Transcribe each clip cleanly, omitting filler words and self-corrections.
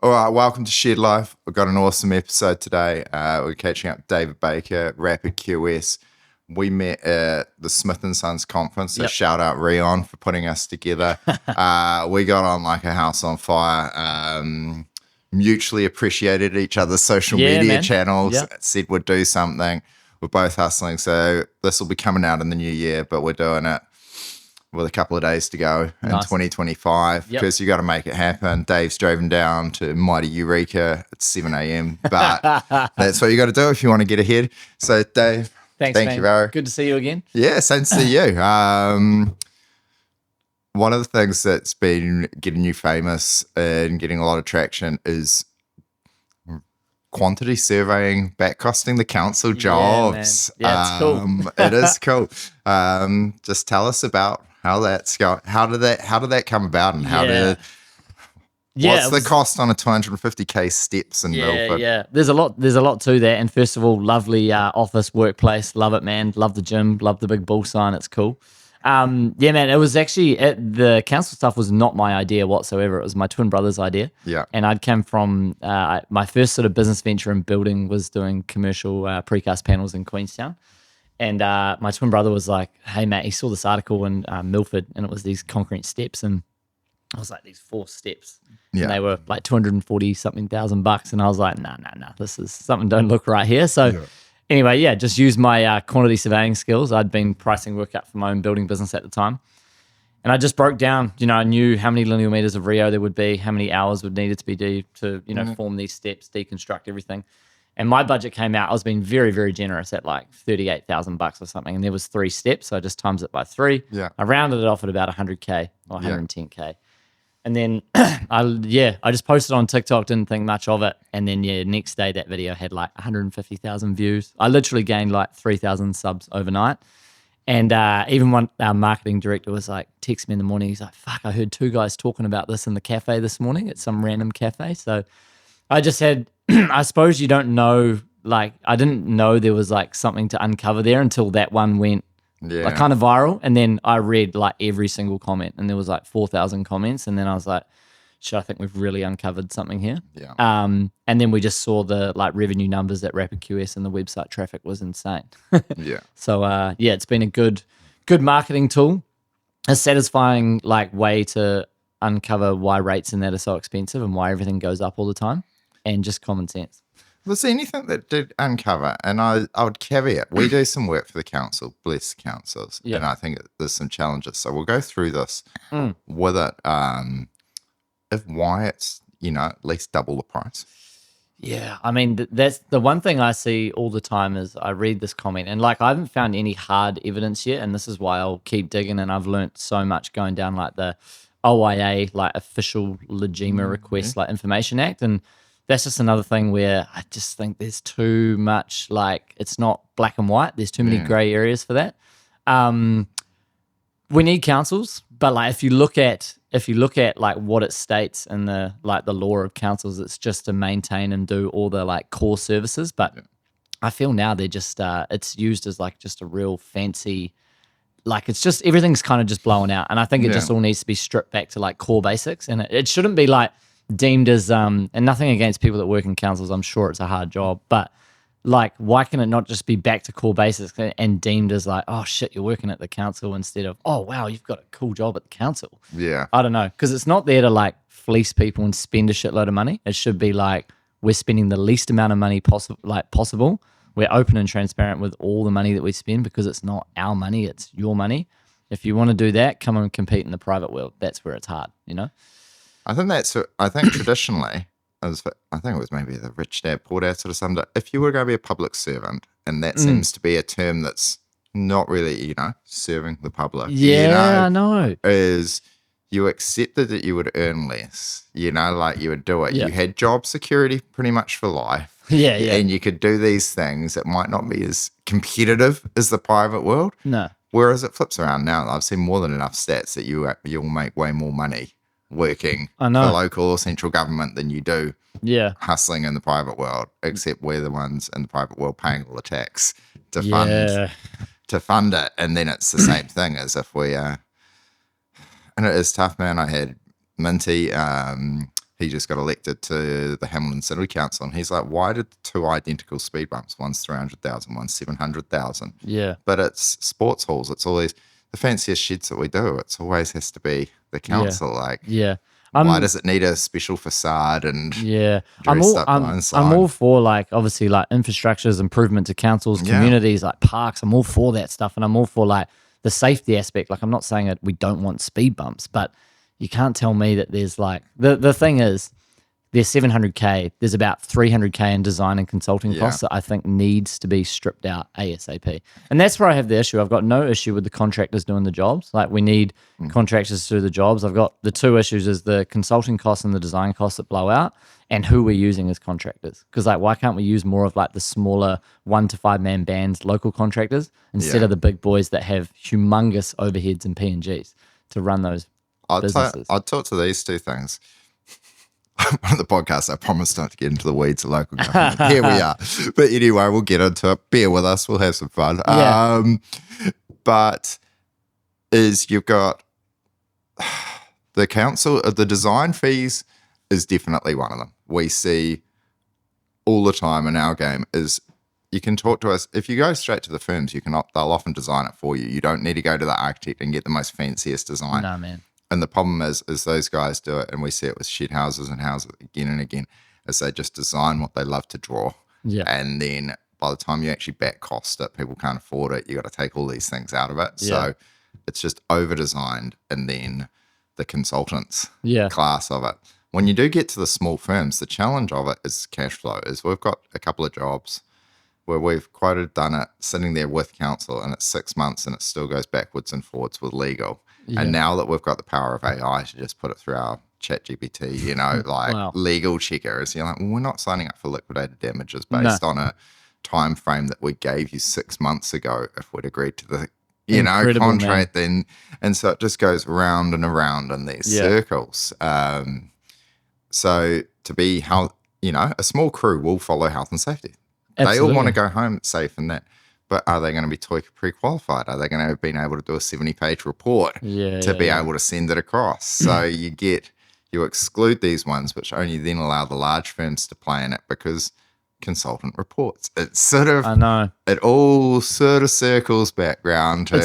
All right, welcome to Shed Life. We've got an awesome episode today. We're catching up with David Baker, Rapid QS. We met at the Smith & Sons conference, so shout out Rion for putting us together. We got on like a house on fire, mutually appreciated each other's social media channels, said we'd do something. We're both hustling, so this will be coming out in the new year, but we're doing it with a couple of days to go in 2025 because you got to make it happen. Dave's driven down to mighty Eureka at 7 a.m., but that's what you got to do if you want to get ahead. So, Dave, thank you, bro. Good to see you again. Yeah, same to see you. One of the things that's been getting you famous and getting a lot of traction is quantity surveying, back costing the council jobs. Yeah, it's cool. It is cool. Just tell us about how that's going. How did that come about, and what's the cost on a 250k steps in Milford? Yeah, there's a lot to that. And first of all, lovely office workplace, love it, man. Love the gym, love the big bull sign. It's cool. Man, it was actually the council stuff was not my idea whatsoever. It was my twin brother's idea. Yeah, and I'd come from my first sort of business venture in building was doing commercial precast panels in Queenstown. And my twin brother was like, "Hey, Matt," he saw this article in Milford, and it was these concrete steps, and I was like, "These 4 steps." And they were like $240,000 bucks, and I was like, "Nah, this is something don't look right here." So. Anyway, just use my quantity surveying skills. I'd been pricing work out for my own building business at the time. And I just broke down, I knew how many linear meters of Rio there would be, how many hours would needed to be to form these steps, deconstruct everything. And my budget came out, I was being very, very generous at like $38,000 or something. And there was 3 steps. So I just times it by 3. Yeah. I rounded it off at about 100K or 110K. And then I just posted on TikTok, didn't think much of it. And then next day that video had like 150,000 views. I literally gained like 3,000 subs overnight. And even our marketing director was like, text me in the morning. He's like, "Fuck, I heard 2 guys talking about this in the cafe this morning at some random cafe." So I just had, I suppose you don't know, like I didn't know there was like something to uncover there until that one went like kind of viral. And then I read like every single comment, and there was like 4,000 comments. And then I was like, shit, I think we've really uncovered something here. Yeah. And then we just saw the like revenue numbers at Rapid QS, and the website traffic was insane. Yeah. So it's been a good marketing tool, a satisfying like way to uncover why rates in that are so expensive and why everything goes up all the time, and just common sense. Was there anything that did uncover? And I would caveat, we do some work for the council, bless councils, and I think there's some challenges. So we'll go through this with it. If why it's, at least double the price. Yeah, I mean, that's the one thing I see all the time is I read this comment, and like I haven't found any hard evidence yet, and this is why I'll keep digging, and I've learnt so much going down like the OIA, like official LGIMA request, like Information Act, and that's just another thing where I just think there's too much, like it's not black and white. There's too many gray areas for that. We need councils, but like if you look at like what it states in the law of councils, it's just to maintain and do all the like core services. But I feel now they're just it's used as like just a real fancy, like it's just everything's kind of just blowing out. And I think it just all needs to be stripped back to like core basics, and it shouldn't be like deemed as and nothing against people that work in councils, I'm sure it's a hard job, but like why can it not just be back to core basics and deemed as like, oh shit, you're working at the council, instead of, oh wow, you've got a cool job at the council. I don't know, because it's not there to like fleece people and spend a shitload of money. It should be like we're spending the least amount of money possible. We're open and transparent with all the money that we spend, because it's not our money, it's your money. If you want to do that, come and compete in the private world. That's where it's hard, I think traditionally, I think it was maybe the Rich Dad Poor Dad sort of summed it. If you were going to be a public servant, and that seems to be a term that's not really, serving the public. Yeah, I know. Is you accepted that you would earn less, like you would do it. Yeah. You had job security pretty much for life. Yeah. And you could do these things that might not be as competitive as the private world. No. Whereas it flips around now. I've seen more than enough stats that you'll make way more money working for local or central government than you do hustling in the private world, except we're the ones in the private world paying all the tax to fund it. And then it's the same thing as if we and it is tough, man. I had Minty, he just got elected to the Hamilton City Council, and he's like, why did two identical speed bumps, one's 300,000, one's 700,000? Yeah. But it's sports halls. It's always the fanciest sheds that we do. It's always has to be the council. Why does it need a special facade and dressed up by inside? I'm all for like obviously like infrastructures, improvement to councils, communities, like parks. I'm all for that stuff, and I'm all for like the safety aspect. Like I'm not saying that we don't want speed bumps, but you can't tell me that there's like the thing is there's 700K, there's about 300K in design and consulting costs that I think needs to be stripped out ASAP. And that's where I have the issue. I've got no issue with the contractors doing the jobs. Like we need contractors to do the jobs. I've got the two issues is the consulting costs and the design costs that blow out and who we're using as contractors. Because like why can't we use more of like the smaller 1 to 5 man bands, local contractors instead of the big boys that have humongous overheads and P&Gs to run those businesses? I'll talk to these two things. On the podcast, I promised not to get into the weeds of local government. Here we are. But anyway, we'll get into it. Bear with us. We'll have some fun. But you've got the council, the design fees is definitely one of them. We see all the time in our game is you can talk to us. If you go straight to the firms, they'll often design it for you. You don't need to go to the architect and get the most fanciest design. No, man. And the problem is those guys do it, and we see it with shed houses and houses again and again, is they just design what they love to draw. Yeah. And then by the time you actually back cost it, people can't afford it. You got to take all these things out of it. Yeah. So it's just over-designed, and then the consultants class of it. When you do get to the small firms, the challenge of it is cash flow. Is we've got a couple of jobs where we've done it, sitting there with council, and it's 6 months, and it still goes backwards and forwards with legal. Yeah. And now that we've got the power of AI to just put it through our chat GPT, legal checkers, you're like, well, we're not signing up for liquidated damages based on a time frame that we gave you 6 months ago if we'd agreed to the contract. Then, and so it just goes round and around in these circles. So to be a small crew will follow health and safety. Absolutely. They all want to go home safe and that. But are they going to be pre-qualified? Are they going to have been able to do a 70-page report to be able to send it across? So you exclude these ones, which only then allow the large firms to play in it because consultant reports. It's sort of, I know. It all sort of circles back round to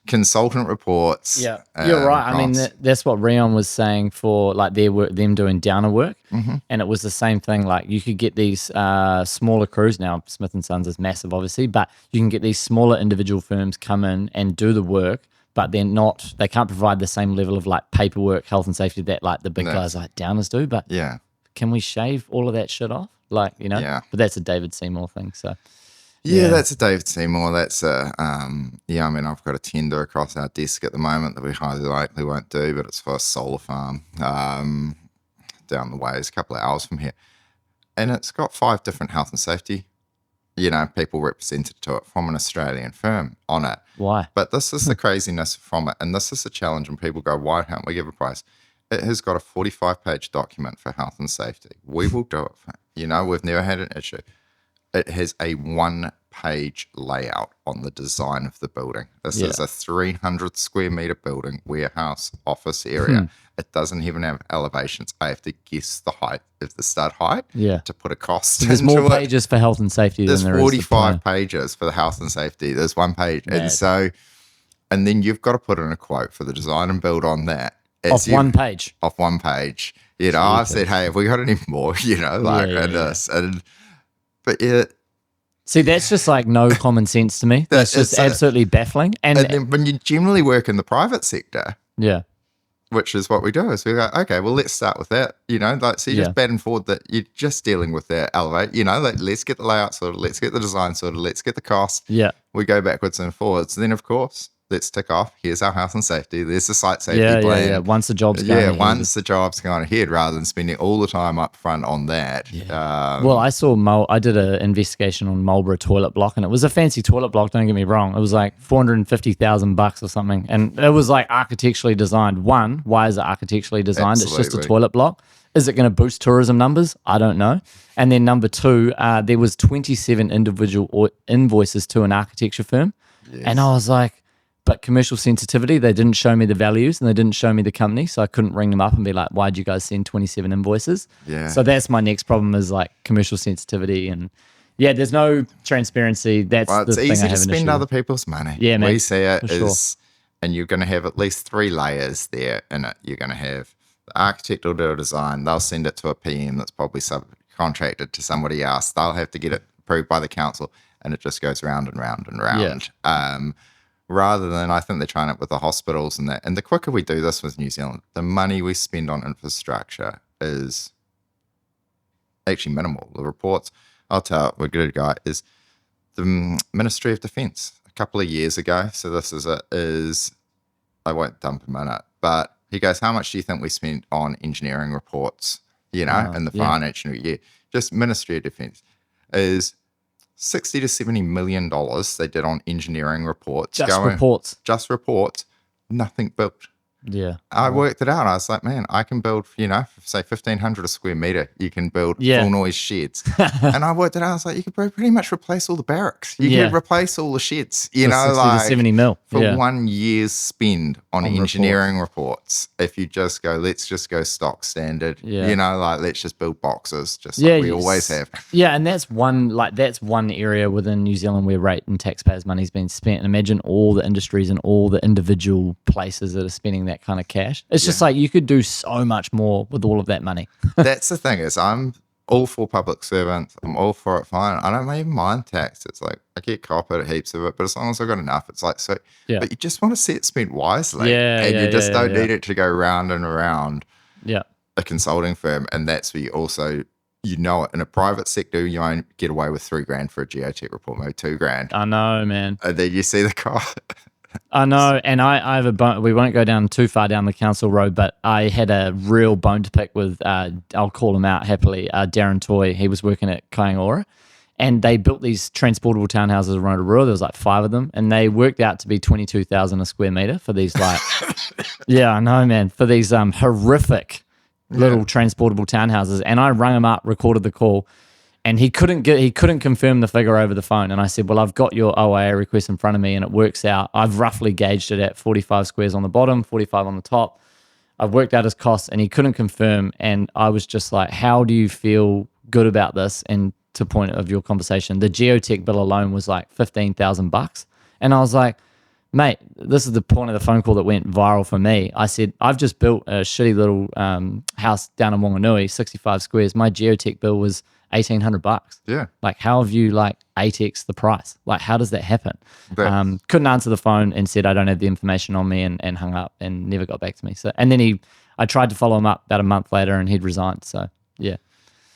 consultant reports. Yeah, you're right. I mean, that's what Rion was saying for like their work, them doing downer work. Mm-hmm. And it was the same thing. Like you could get these smaller crews now. Smith & Sons is massive, obviously, but you can get these smaller individual firms come in and do the work, but they can't provide the same level of like paperwork, health and safety that like the big guys like downers do. But can we shave all of that shit off? Like, but that's a David Seymour thing. So, that's a David Seymour. That's I mean, I've got a tender across our desk at the moment that we highly likely won't do, but it's for a solar farm down the way. It's a couple of hours from here. And it's got 5 different health and safety, people represented to it from an Australian firm on it. Why? But this is the craziness from it. And this is the challenge when people go, why can't we give a price? It has got a 45-page document for health and safety. We will do it. We've never had an issue. It has a 1-page layout on the design of the building. This is a 300 square meter building, warehouse, office area. It doesn't even have elevations. I have to guess the height of the stud height to put a cost into it. There's more pages for health and safety than there is. There's 45 pages for the health and safety. There's 1 page. Mad. And then you've got to put in a quote for the design and build on that. Off 1 page. Off 1 page. I said, hey, have we got any more? This. See, that's just like no common sense to me. That's just absolutely baffling. And then when you generally work in the private sector, which is what we do, is we go, okay, well, let's start with that. So you just batting forward that you're just dealing with that elevate. Let's get the layout sorted, let's get the design sorted, let's get the cost. Yeah, we go backwards and forwards. Then, of course, let's tick off. Here's our health and safety. There's the site safety plan. Yeah. Once the job's going ahead. Once the job's gone ahead, rather than spending all the time up front on that. Yeah. Well, I did an investigation on Marlborough toilet block, and it was a fancy toilet block. Don't get me wrong. It was like $450,000 or something, and it was like architecturally designed. One, why is it architecturally designed? Absolutely. It's just a toilet block. Is it going to boost tourism numbers? I don't know. And then number 2, there was 27 individual invoices to an architecture firm, and I was like, but commercial sensitivity, they didn't show me the values and they didn't show me the company. So I couldn't ring them up and be like, why'd you guys send 27 invoices? Yeah. So that's my next problem is like commercial sensitivity. And yeah, there's no transparency. That's Well, the it's thing easy I to have an spend issue other with. people's money. Yeah, man, We see it for as, and you're going to have at least 3 layers there in it. You're going to have the architect will do a design. They'll send it to a PM that's probably subcontracted to somebody else. They'll have to get it approved by the council, and it just goes round and round and round. Rather than, I think they're trying it with the hospitals and that. And the quicker we do this with New Zealand, the money we spend on infrastructure is actually minimal. The reports, I'll tell a good guy, is the Ministry of Defence a couple of years ago. So this is I won't dump him in it, but he goes, how much do you think we spent on engineering reports, in the financial year? Just Ministry of Defence is $60 to $70 million they did on engineering reports. Just reports, nothing built. Yeah. I worked it out. I was like, man, I can build, say 1,500 a square meter. You can build full noise sheds. And I worked it out. I was like, you could pretty much replace all the barracks. You could replace all the sheds, for 60 to 70 mil. For 1 year's spend on engineering reports. If you just go, let's just go stock standard, let's just build boxes, just like we always have. Yeah. And that's one area within New Zealand where rate and taxpayers' money has been spent. And imagine all the industries and all the individual places that are spending that kind of cash. It's just like you could do so much more with all of that money. That's the thing is I'm all for public servants. I'm all for it fine. I don't even mind tax. It's like I get coppered heaps of it, but as long as I've got enough, it's like so. Yeah. But you just want to see it spent wisely. And you just don't need it to go round and around a consulting firm. And that's where you also, in a private sector, you only get away with $3,000 for a geotech report, maybe $2,000. I know, man. And then you see the cost. I know, and I have a bone. We won't go down too far down the council road, but I had a real bone to pick with, I'll call him out happily, Darren Toy. He was working at Kaingaora, and they built these transportable townhouses around Rotorua. There was like 5 of them, and they worked out to be 22,000 a square meter for these yeah, I know, man, for these horrific little transportable townhouses. And I rang him up, recorded the call, and he couldn't confirm the figure over the phone. And I said, well, I've got your OIA request in front of me and it works out. I've roughly gauged it at 45 squares on the bottom, 45 on the top. I've worked out his costs and he couldn't confirm. And I was just like, how do you feel good about this? And to point of your conversation, the geotech bill alone was like $15,000. And I was like, mate, this is the point of the phone call that went viral for me. I said, I've just built a shitty little house down in Wanganui, 65 squares. My geotech bill was $1,800. Yeah. Like, how have you 8x the price? Like, how does that happen? Couldn't answer the phone and said, I don't have the information on me, and hung up and never got back to me. So, and then I tried to follow him up about a month later and he'd resigned. So, yeah.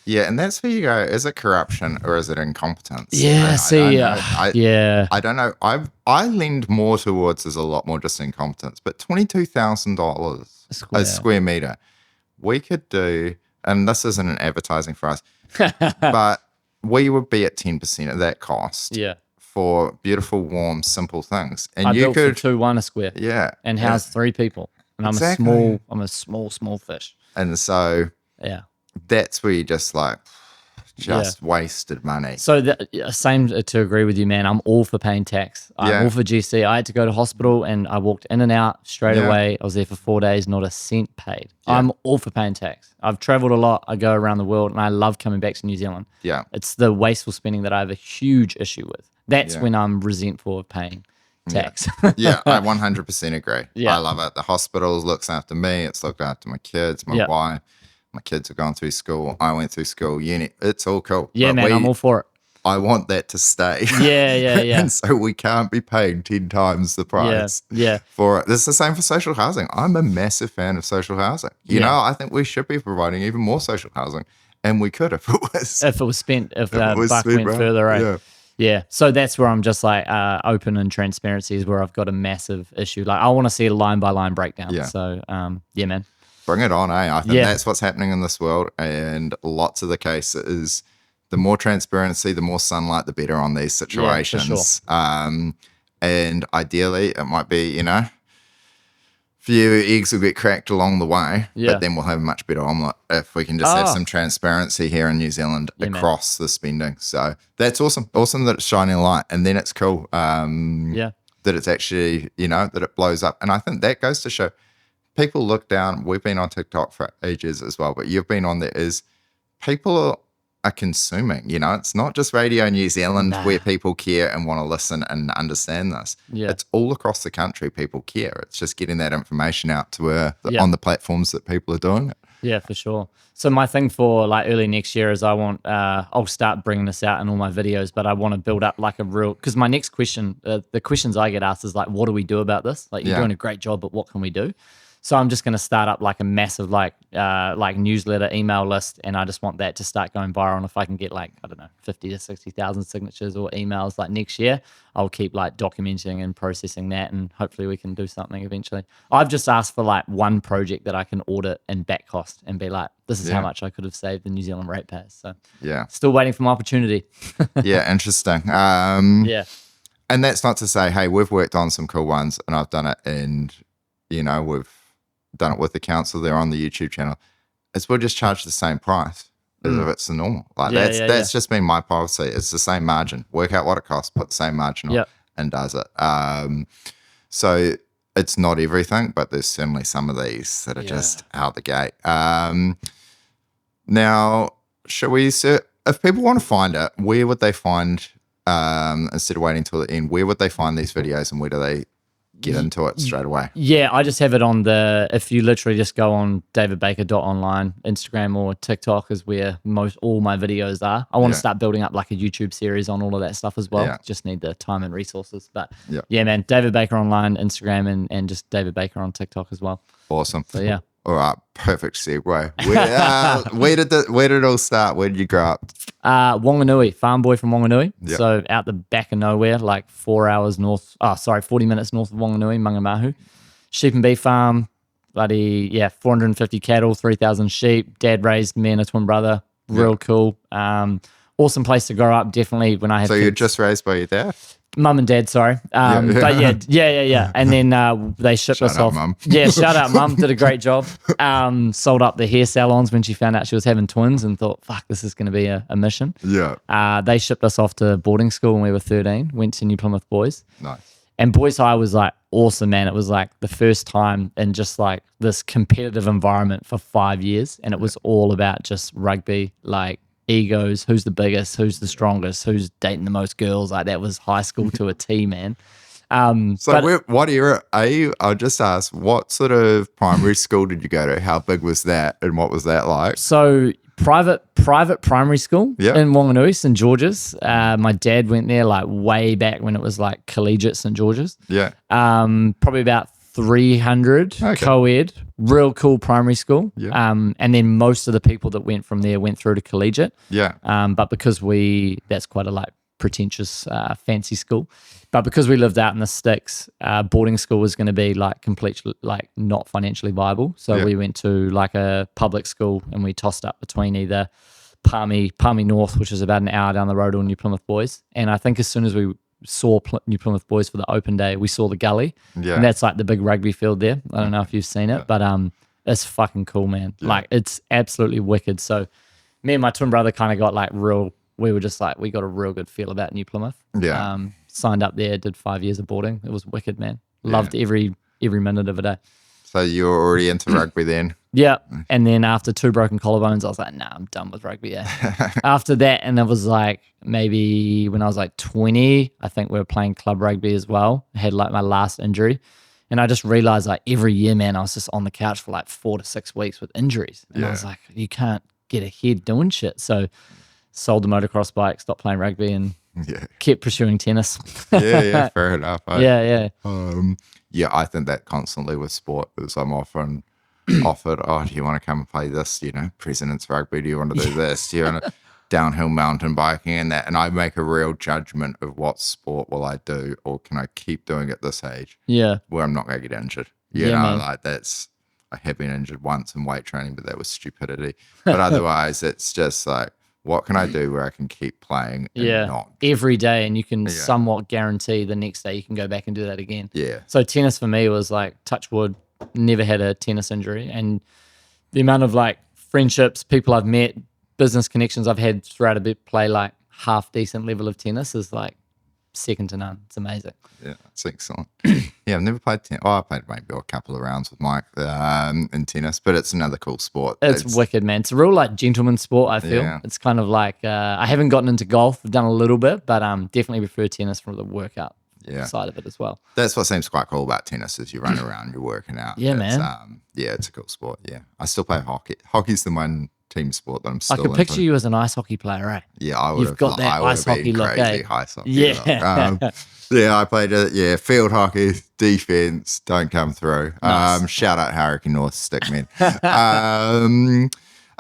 Yeah, and that's where you go, is it corruption or is it incompetence? Yeah, I don't know. I leaned more towards there's a lot more just incompetence, but $22,000 a square meter, we could do, and this isn't an advertising for us, but we would be at 10% of that cost for beautiful, warm, simple things. And I you built could for $2,1 a square. Yeah. And housed 3 people. And I'm a small fish. And so that's where you just wasted money. So same to agree with you, man. I'm all for paying tax. I'm all for GC. I had to go to hospital and I walked in and out straight away. I was there for 4 days, not a cent paid. I'm all for paying tax. I've traveled a lot. I go around the world and I love coming back to New Zealand. Yeah. It's the wasteful spending that I have a huge issue with. That's when I'm resentful of paying tax. Yeah, I 100% agree. Yeah. I love it. The hospitals looks after me. It's looked after my kids, my wife. My kids have gone through school. I went through school, uni. It's all cool. Yeah, but man, I'm all for it. I want that to stay. Yeah. And so we can't be paying 10 times the price for it. It's the same for social housing. I'm a massive fan of social housing. You know, I think we should be providing even more social housing. And we could if it was spent, if the buck went further, right? Yeah. So that's where I'm just open and transparency is where I've got a massive issue. I want to see a line by line breakdown. Yeah. So, man. Bring it on, eh? I think that's what's happening in this world. And lots of the cases, the more transparency, the more sunlight, the better on these situations. Yeah, for sure. And ideally, it might be, few eggs will get cracked along the way, but then we'll have a much better omelette if we can just have some transparency here in New Zealand across the spending. So that's awesome. Awesome that it's shining a light, and then it's cool. that it's actually, that it blows up. And I think that goes to show people look down. We've been on TikTok for ages as well, but you've been on there, is people are consuming, it's not just Radio New Zealand where people care and want to listen and understand this. Yeah. It's all across the country people care. It's just getting that information out to on the platforms that people are doing it. Yeah, for sure. So my thing for like early next year is I'll start bringing this out in all my videos, but I want to build up like a real, because my next question, the questions I get asked is like, what do we do about this? Like, you're doing a great job, but what can we do? So I'm just going to start up like a massive like newsletter email list, and I just want that to start going viral. And if I can get like, I don't know, 50 to 60,000 signatures or emails like next year, I'll keep like documenting and processing that, and hopefully we can do something eventually. I've just asked for like one project that I can audit and back cost and be like, this is how much I could have saved the New Zealand ratepayers. So still waiting for my opportunity. Yeah, interesting. And that's not to say, hey, we've worked on some cool ones and I've done it, and we've done it with the council. They're on the YouTube channel. We'll just charge the same price as if it's the normal. Like that's just been my policy. It's the same margin. Work out what it costs, put the same margin on, and does it. So it's not everything, but there's certainly some of these that are just out the gate. Now, should we? If people want to find it, where would they find? Instead of waiting till the end, where would they find these videos, and where do they get into it straight away? Yeah, I just have it on if you literally just go on davidbaker.online, Instagram or TikTok is where all my videos are. I want to start building up like a YouTube series on all of that stuff as well. Yeah. Just need the time and resources. But man, David Baker online, Instagram, and just David Baker on TikTok as well. Awesome. So yeah. All right, perfect segue. Where did it all start? Where did you grow up? Wanganui, farm boy from Wanganui. Yep. So out the back of nowhere, like 40 minutes north of Wanganui, Mangamahu. Sheep and beef farm, 450 cattle, 3,000 sheep. Dad raised me and a twin brother. Real cool. Awesome place to grow up, definitely when I had So kids. you're just raised by your dad? Mum and dad, sorry. But yeah. And then they shipped us off. Mum. Yeah, shout out mum, did a great job. Sold up the hair salons when she found out she was having twins and thought, fuck, this is going to be a mission. Yeah. They shipped us off to boarding school when we were 13, went to New Plymouth Boys. Nice. And Boys High was like awesome, man. It was like the first time in just like this competitive environment for 5 years. And it was all about just rugby, like egos, who's the biggest, who's the strongest, who's dating the most girls. Like that was high school to a T, man. What era are you? I'll just ask, what sort of primary school did you go to? How big was that, and what was that like? So private primary school in Wanganui, St. George's. My dad went there like way back when it was like collegiate St. George's. Yeah. Probably about 300 co-ed, real cool primary school. Yeah. And then most of the people that went from there went through to collegiate. Yeah. But because that's quite a like pretentious fancy school. But because we lived out in the sticks, boarding school was going to be like completely like not financially viable. So we went to like a public school, and we tossed up between either Palmy North, which is about an hour down the road, or New Plymouth Boys. And I think as soon as we saw New Plymouth Boys for the open day, we saw the gully. Yeah. And that's like the big rugby field there. I don't know if you've seen it, but it's fucking cool, man. Yeah. Like it's absolutely wicked. So me and my twin brother kind of got like we were just like, we got a real good feel about New Plymouth. Yeah. Signed up there, did 5 years of boarding. It was wicked, man. Loved every minute of a day. So you were already into rugby then? Yeah. And then after 2 broken collarbones, I was like, nah, I'm done with rugby. Yeah. After that, and it was like maybe when I was like 20, I think we were playing club rugby as well. I had like my last injury. And I just realized like every year, man, I was just on the couch for like 4 to 6 weeks with injuries. And I was like, you can't get ahead doing shit. So sold the motocross bike, stopped playing rugby, and kept pursuing tennis. Yeah, fair enough. Yeah. I think that constantly with sport is I'm often offered, do you want to come and play this, President's Rugby? Do you want to do this? Do you want to downhill mountain biking and that? And I make a real judgment of what sport will I do, or can I keep doing at this age? Yeah. Where I'm not going to get injured. Man. Like I have been injured once in weight training, but that was stupidity. But otherwise, it's just like, what can I do where I can keep playing and not every day, and you can somewhat guarantee the next day you can go back and do that again. Yeah. So tennis for me was like, touch wood, never had a tennis injury, and the amount of like friendships, people I've met, business connections I've had throughout a bit play like half decent level of tennis is like second to none. It's amazing. Yeah, it's excellent. Yeah, I've never played tennis. Oh, I played maybe a couple of rounds with Mike in tennis, but it's another cool sport. It's wicked, man. It's a real like gentleman sport, I feel. Yeah. It's kind of like, I haven't gotten into golf. I've done a little bit, but definitely prefer tennis for the workout side of it as well. That's what seems quite cool about tennis is you run around, you're working out. Yeah, man. man. It's a cool sport, yeah. I still play hockey. Hockey's the one team sport that I'm still I could picture you as an ice hockey player, right? Yeah, I would You've have. got that ice hockey look, crazy ice hockey. Yeah. Yeah, I played field hockey, defense, don't come through. Nice. Shout out Hurricane North Stickman.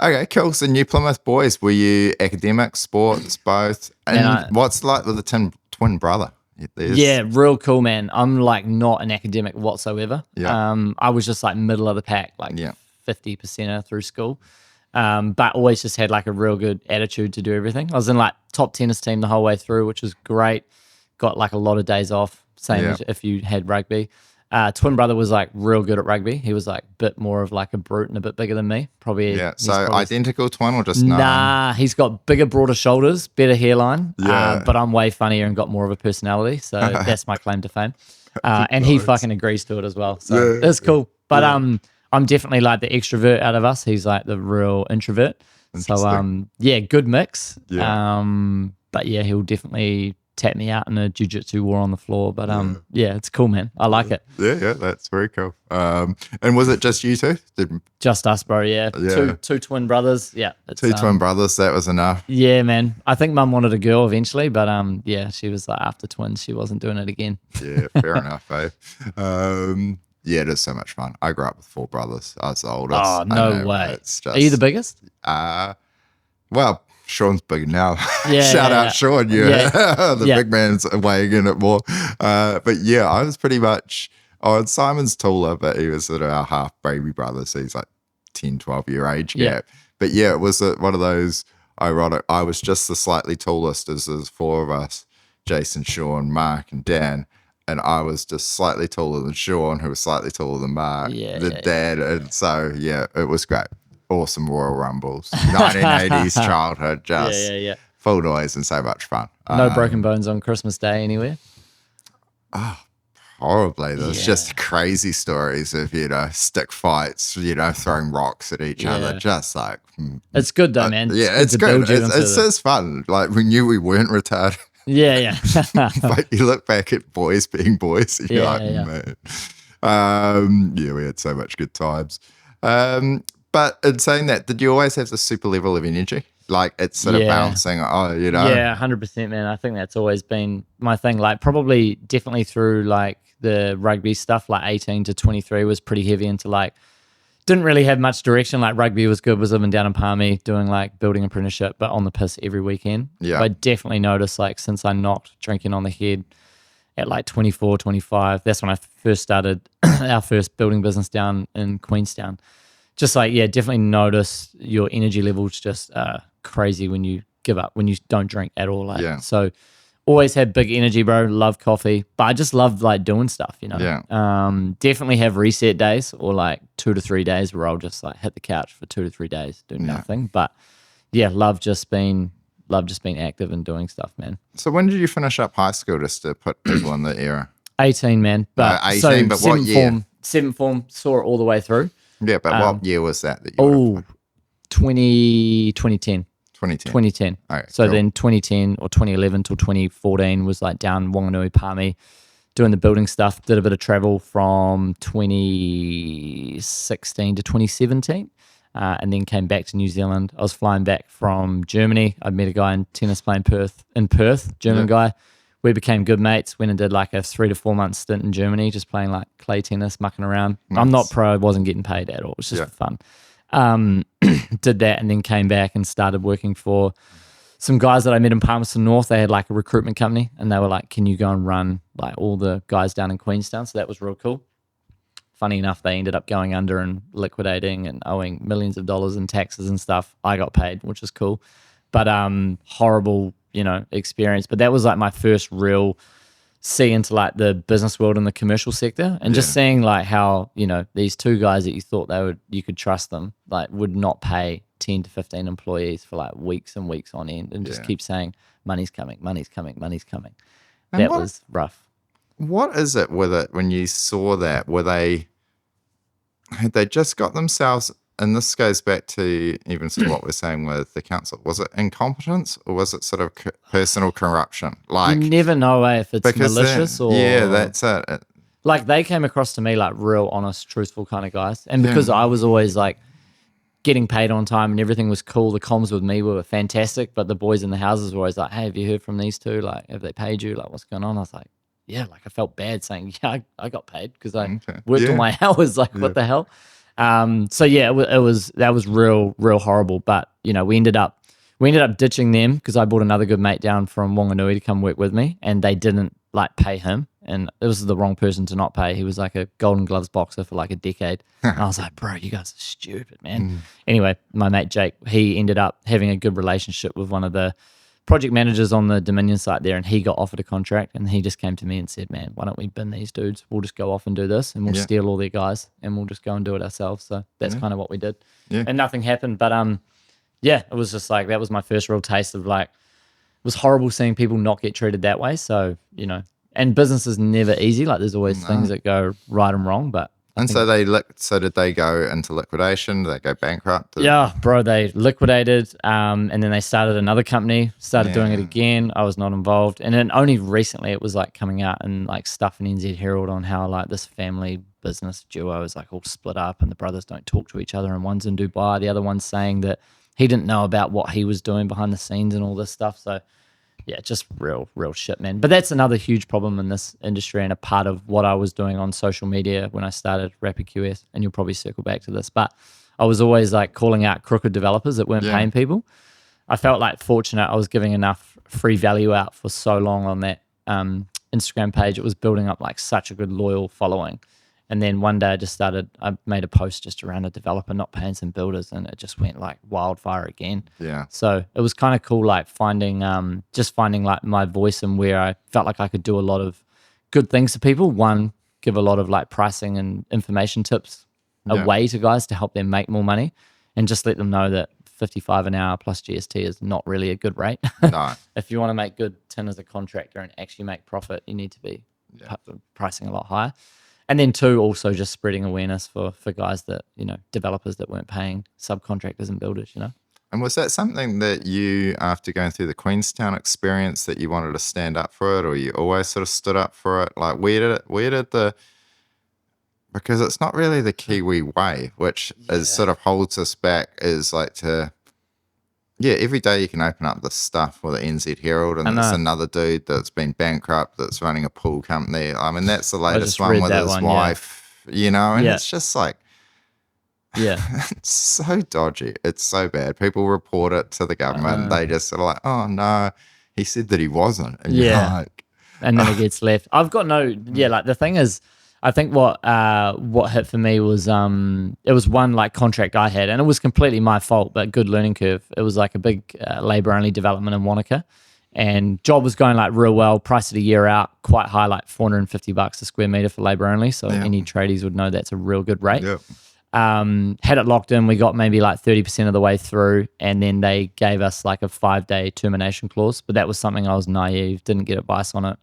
Okay, cool. So New Plymouth boys, were you academics, sports, both? And what's like with the twin brother? Yeah, real cool, man. I'm like not an academic whatsoever. Yeah. I was just like middle of the pack, like 50% through school. But always just had like a real good attitude to do everything. I was in like top tennis team the whole way through, which was great. Got like a lot of days off, same as if you had rugby. Twin brother was like real good at rugby. He was like a bit more of like a brute and a bit bigger than me. Probably. Yeah. So identical twin or just no? Nah, he's got bigger, broader shoulders, better hairline. Yeah. But I'm way funnier and got more of a personality. So that's my claim to fame. And he fucking agrees to it as well. So it's cool. But I'm definitely like the extrovert out of us. He's like the real introvert. So good mix. Yeah. But yeah, he'll definitely tap me out in a jiu-jitsu war on the floor. But it's cool, man. I like it. Yeah, that's very cool. And was it just you two? Just us, bro. Yeah. Two twin brothers. Yeah. Two twin brothers. That was enough. Yeah, man. I think mum wanted a girl eventually, but she was like after twins, she wasn't doing it again. Yeah, fair enough, eh? Yeah, it is so much fun. I grew up with 4 brothers. I was the oldest. Oh, no way. It's just, are you the biggest? Well, Sean's big now. Yeah, Shout out Sean. The big man's weighing in it more. But yeah, I was pretty much, Simon's taller, but he was sort of our half baby brother. So he's like 10, 12-year age gap. But yeah, it was one of those ironic. I was just the slightly tallest as there's 4 of us, Jason, Sean, Mark, and Dan. And I was just slightly taller than Sean, who was slightly taller than Mark, dad. And so, it was great. Awesome Royal Rumbles. 1980s childhood, just full noise and so much fun. No broken bones on Christmas Day anywhere? Oh, horribly. There's just crazy stories of, stick fights, throwing rocks at each other. Just like... It's good though, man. Yeah, it's good. It's just fun. Like, we knew we weren't retarded. Yeah. But you look back at boys being boys, and you're man. We had so much good times. But in saying that, did you always have the super level of energy? Like it's sort of bouncing, Yeah, 100%, man. I think that's always been my thing. Like probably definitely through like the rugby stuff, like 18 to 23 was pretty heavy into like, didn't really have much direction. Like rugby was good, was living down in Palmy doing like building apprenticeship, but on the piss every weekend. Yeah. But I definitely noticed like since I knocked drinking on the head at like 24, 25, that's when I first started our first building business down in Queenstown. Just like, definitely notice your energy levels just crazy when you give up, when you don't drink at all. Like, so always had big energy, bro. Love coffee, but I just love like doing stuff, Definitely have reset days or like 2 to 3 days where I'll just like hit the couch for 2 to 3 days, do nothing. But love just being active and doing stuff, man. So when did you finish up high school, just to put people in the era? 18, man. But 18, but what year? Seventh form, saw it all the way through. Yeah, but what year was that you 2010. 2010. Okay, so then 2010 or 2011 till 2014 was like down Wanganui, Palmy, doing the building stuff. Did a bit of travel from 2016 to 2017, and then came back to New Zealand. I was flying back from Germany. I met a guy in tennis playing in Perth, German guy. We became good mates, went and did like a 3 to 4 month stint in Germany, just playing like clay tennis, mucking around. Nice. I'm not pro, I wasn't getting paid at all. It was just for fun. Did that and then came back and started working for some guys that I met in Palmerston North. They had like a recruitment company and they were like, can you go and run like all the guys down in Queenstown? So that was real cool. Funny enough, they ended up going under and liquidating and owing millions of dollars in taxes and stuff. I got paid, which was cool. But horrible, experience. But that was like my first real see into like the business world and the commercial sector, and just seeing like how these 2 guys that you thought you could trust them, like would not pay 10 to 15 employees for like weeks and weeks on end, and just keep saying money's coming. that was rough. What is it with it when you saw that? Had they just got themselves, and this goes back to even sort of what we're saying with the council, was it incompetence or was it sort of personal corruption? You never know if it's malicious or... Yeah, that's it. Like they came across to me like real honest, truthful kind of guys. And because I was always like getting paid on time and everything was cool, the comms with me were fantastic, but the boys in the houses were always like, hey, have you heard from these two? Like, have they paid you? Like, what's going on? I was like, yeah, like I felt bad saying, yeah, I got paid because I worked all my hours. Like, what the hell? So yeah, that was real horrible. But you know, we ended up ditching them because I brought another good mate down from Wanganui to come work with me, and they didn't like pay him, and it was the wrong person to not pay. He was like a Golden Gloves boxer for like a decade. And I was like, bro, you guys are stupid, man. Anyway, my mate Jake, he ended up having a good relationship with one of the project managers on the Dominion site there, and he got offered a contract, and he just came to me and said, man, why don't we bin these dudes? We'll just go off and do this, and we'll steal all their guys, and we'll just go and do it ourselves. So that's kind of what we did. And nothing happened, but yeah, it was just like, that was my first real taste of like, it was horrible seeing people not get treated that way. So, you know, and business is never easy. Like there's always things that go right and wrong, but so did they go into liquidation? Did they go bankrupt? Yeah, bro, they liquidated, and then they started another company, started doing it again. I was not involved. And then only recently it was like coming out and like stuff in NZ Herald on how like this family business duo is like all split up and the brothers don't talk to each other, and one's in Dubai, the other one's saying that he didn't know about what he was doing behind the scenes and all this stuff. So yeah, just real shit, man. But that's another huge problem in this industry and a part of what I was doing on social media when I started Rapid QS, and you'll probably circle back to this. But I was always like calling out crooked developers that weren't paying people. I felt like fortunate I was giving enough free value out for so long on that Instagram page. It was building up like such a good loyal following. And then one day I made a post just around a developer not paying some builders, and it just went like wildfire again. Yeah. So it was kind of cool, like finding like my voice and where I felt like I could do a lot of good things to people. One, give a lot of like pricing and information tips away to guys to help them make more money, and just let them know that 55 an hour plus GST is not really a good rate. No. If you want to make good tin as a contractor and actually make profit, you need to be pricing a lot higher. And then two, also just spreading awareness for guys that, you know, developers that weren't paying subcontractors and builders, you know. And was that something that you, after going through the Queenstown experience, that you wanted to stand up for it, or you always sort of stood up for it? Like because it's not really the Kiwi way, which is sort of holds us back, is like every day you can open up this stuff with the NZ Herald, and there's another dude that's been bankrupt that's running a pool company. I mean, that's the latest one with his wife, you know, and it's just like, it's so dodgy. It's so bad. People report it to the government. They just sort of like, oh no, he said that he wasn't. And you're like, and then it gets left. I've got like the thing is, I think what hit for me was it was one like contract I had, and it was completely my fault, but good learning curve. It was like a big labor only development in Wanaka, and job was going like real well. Price of the year out quite high, like $450 a square meter for labor only. So any tradies would know that's a real good rate. Yep. Had it locked in. We got maybe like 30% of the way through, and then they gave us like a 5-day termination clause. But that was something I was naive, didn't get advice on it.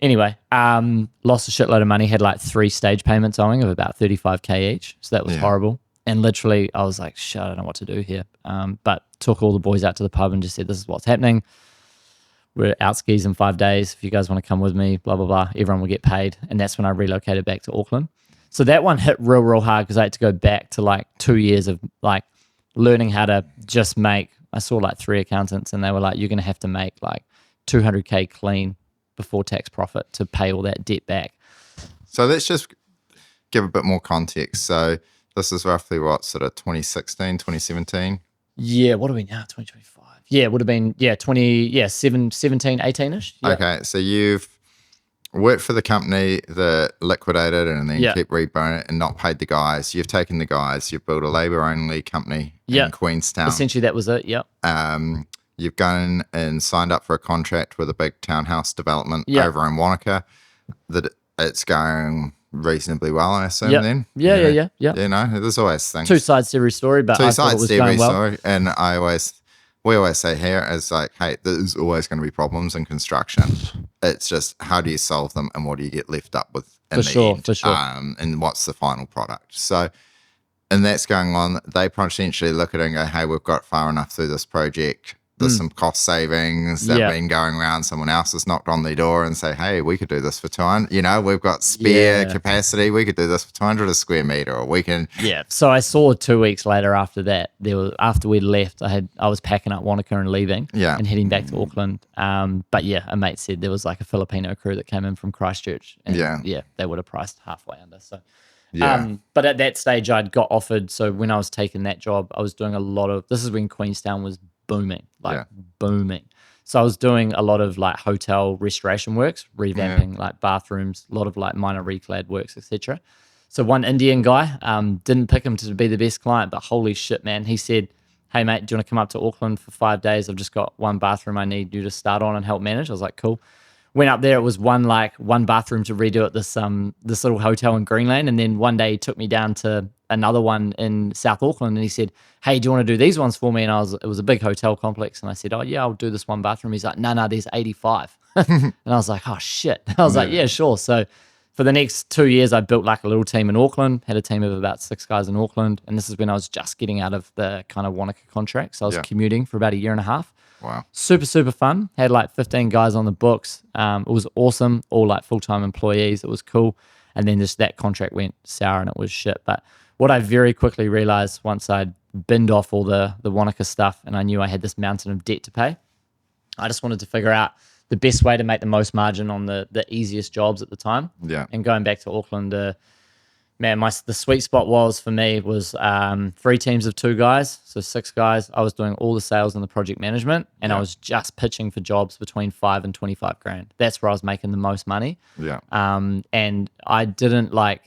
Anyway, lost a shitload of money, had like 3 stage payments owing of about 35K each. So that was horrible. And literally I was like, shit, I don't know what to do here. But took all the boys out to the pub and just said, this is what's happening. We're out skis in 5 days. If you guys want to come with me, blah, blah, blah, everyone will get paid. And that's when I relocated back to Auckland. So that one hit real hard because I had to go back to like 2 years of like learning how to just make, I saw like 3 accountants and they were like, you're going to have to make like 200K clean before tax profit to pay all that debt back. So let's just give a bit more context. So this is roughly what, sort of 2016, 2017? Yeah, what are we now, 2025? Yeah, it would have been, 17, 18-ish. Yeah. Okay, so you've worked for the company that liquidated and then kept rebranding it and not paid the guys. You've taken the guys, you've built a labour-only company in Queenstown. Essentially that was it, You've gone and signed up for a contract with a big townhouse development over in Wanaka. That it's going reasonably well, I assume. Then, yeah. You know, there's always things. 2 sides to every story, but I thought it was going well. And I always we always say here is like, hey, there's always going to be problems in construction. It's just how do you solve them and what do you get left up with in the end? For sure. And what's the final product? So, and that's going on. They potentially look at it and go, hey, we've got far enough through this project. There's some cost savings that have been going around. Someone else has knocked on their door and say, hey, we could do this for 200. You know, we've got spare capacity. We could do this for 200 a square meter, or we can. Yeah. So I saw 2 weeks later after that, after we left, I was packing up Wanaka and leaving and heading back to Auckland. But yeah, a mate said there was like a Filipino crew that came in from Christchurch. And they would have priced halfway under. So. But at that stage, I'd got offered. So when I was taking that job, I was doing a lot of. This is when Queenstown was booming, booming. So I was doing a lot of like hotel restoration works, revamping like bathrooms, a lot of like minor reclad works, etc. So one Indian guy, didn't pick him to be the best client, but holy shit, man, he said, "Hey mate, do you want to come up to Auckland for 5 days? I've just got one bathroom I need you to start on and help manage." I was like, cool. Went up there. It was one bathroom to redo at this little hotel in Greenland, and then one day he took me down to another one in South Auckland, and he said, "Hey, do you want to do these ones for me?" And it was a big hotel complex, and I said, "Oh yeah, I'll do this one bathroom." He's like, "No, there's 85," and I was like, "Oh shit!" I was like, "Yeah, sure." So for the next 2 years, I built like a little team in Auckland. Had a team of about 6 guys in Auckland, and this is when I was just getting out of the kind of Wanaka contract, so I was commuting for about a year and a half. Wow. Super, super fun. Had like 15 guys on the books. It was awesome. All like full-time employees. It was cool. And then just that contract went sour and it was shit. But what I very quickly realized once I'd binned off all the Wanaka stuff and I knew I had this mountain of debt to pay, I just wanted to figure out the best way to make the most margin on the easiest jobs at the time. Yeah. And going back to Auckland, man, the sweet spot was 3 teams of 2 guys, so 6 guys. I was doing all the sales and the project management, and I was just pitching for jobs between 5 and 25 grand. That's where I was making the most money. Yeah. And I didn't go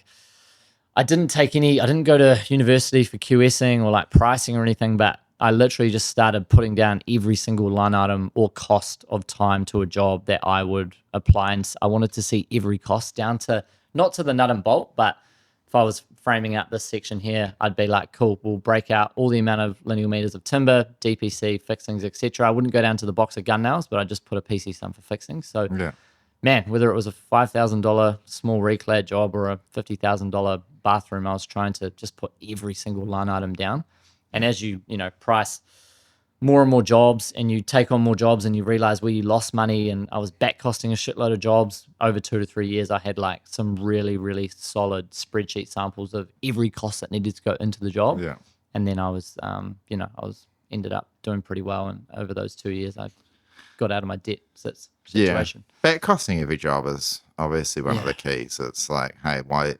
to university for QSing or like pricing or anything, but I literally just started putting down every single line item or cost of time to a job that I would apply, and I wanted to see every cost down to not to the nut and bolt, but if I was framing out this section here, I'd be like, cool, we'll break out all the amount of lineal meters of timber, DPC, fixings, etc. I wouldn't go down to the box of gun nails, but I'd just put a PC sum for fixings. So, man, whether it was a $5,000 small reclad job or a $50,000 bathroom, I was trying to just put every single line item down. And as you price more and more jobs and you take on more jobs and you realize where you lost money, and I was back costing a shitload of jobs over 2 to 3 years. I had like some really, really solid spreadsheet samples of every cost that needed to go into the job. Yeah. And then I was, ended up doing pretty well. And over those 2 years, I got out of my debt situation. Yeah. Back costing every job is obviously one of the keys. It's like, hey, why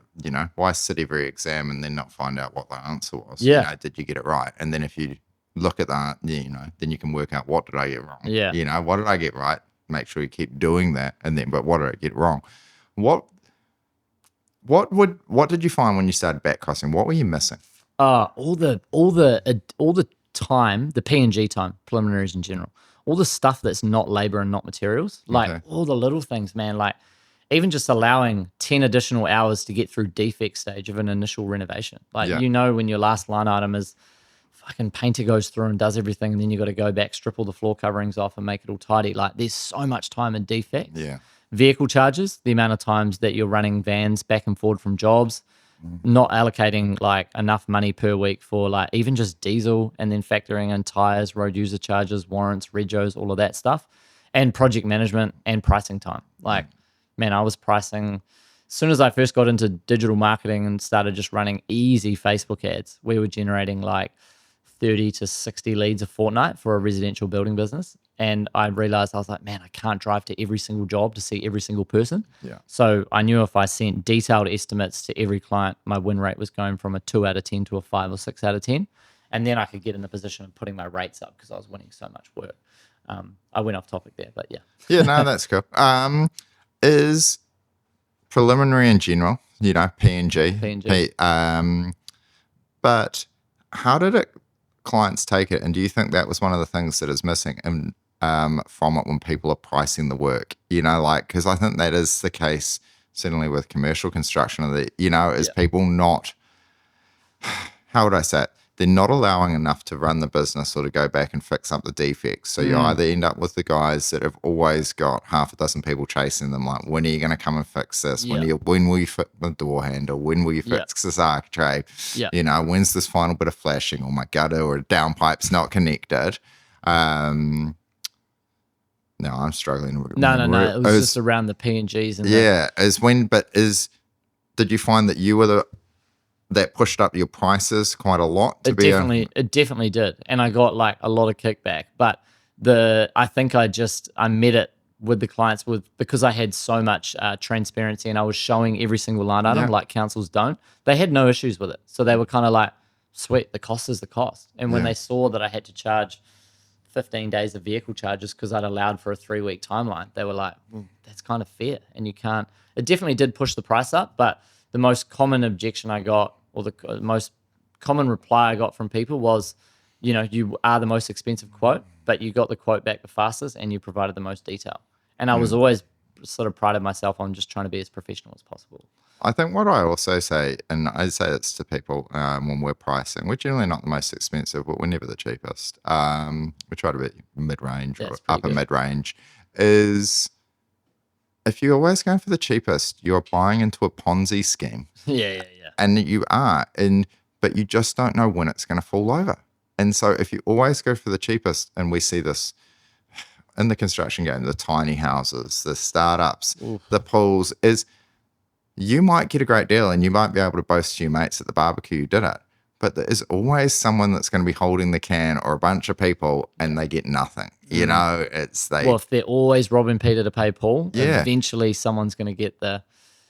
sit every exam and then not find out what the answer was? Yeah. Did you get it right? And then if you look at that, then you can work out, what did I get wrong? Yeah. What did I get right? Make sure you keep doing that. And then, but what did I get wrong? What did you find when you started back costing? What were you missing? All the time, the P&G time, preliminaries in general, all the stuff that's not labor and not materials, like all the little things, man, like even just allowing 10 additional hours to get through defect stage of an initial renovation. Like, when your last line item is fucking painter goes through and does everything, and then you got to go back, strip all the floor coverings off and make it all tidy. Like, there's so much time in defects. Yeah. Vehicle charges, the amount of times that you're running vans back and forward from jobs, not allocating like enough money per week for like even just diesel, and then factoring in tires, road user charges, warrants, regos, all of that stuff, and project management and pricing time. Like, man, I was pricing as soon as I first got into digital marketing and started just running easy Facebook ads. We were generating like 30 to 60 leads a fortnight for a residential building business. And I realized, I was like, man, I can't drive to every single job to see every single person. Yeah. So I knew if I sent detailed estimates to every client, my win rate was going from a 2 out of 10 to a 5 or 6 out of 10. And then I could get in the position of putting my rates up because I was winning so much work. I went off topic there, but yeah. Yeah, no, that's cool. Is preliminary in general, P&G. But how did clients take it, and do you think that was one of the things that is missing from it when people are pricing the work? Because I think that is the case certainly with commercial construction. People not, how would I say it? they're not allowing enough to run the business or to go back and fix up the defects. So you either end up with the guys that have always got half a dozen people chasing them, like, when are you going to come and fix this? When will you fix the door handle? When will you fix this architrave? When's this final bit of flashing, or my gutter or a downpipe's not connected? No, I'm struggling. No. It was just around the P&Gs. Did you find that you were that pushed up your prices quite a lot? It definitely did. And I got like a lot of kickback. But I think I met it with the clients because I had so much transparency and I was showing every single line item like councils don't. They had no issues with it. So they were kind of like, sweet, the cost is the cost. And when they saw that I had to charge 15 days of vehicle charges because I'd allowed for a 3-week timeline, they were like, that's kind of fair. And you can't, it definitely did push the price up, but the most common objection I got, or the most common reply I got from people was, you are the most expensive quote, but you got the quote back the fastest and you provided the most detail. And I was always sort of prided myself on just trying to be as professional as possible. I think what I also say, and I say this to people when we're pricing, we're generally not the most expensive, but we're never the cheapest. We try to be mid-range or upper mid-range, is if you're always going for the cheapest, you're buying into a Ponzi scheme. Yeah. And you are, but you just don't know when it's going to fall over. And so if you always go for the cheapest, and we see this in the construction game, the tiny houses, the startups, the pools, is you might get a great deal and you might be able to boast to your mates at the barbecue you did it, but there is always someone that's going to be holding the can, or a bunch of people, and they get nothing. Well, if they're always robbing Peter to pay Paul, eventually someone's going to get the...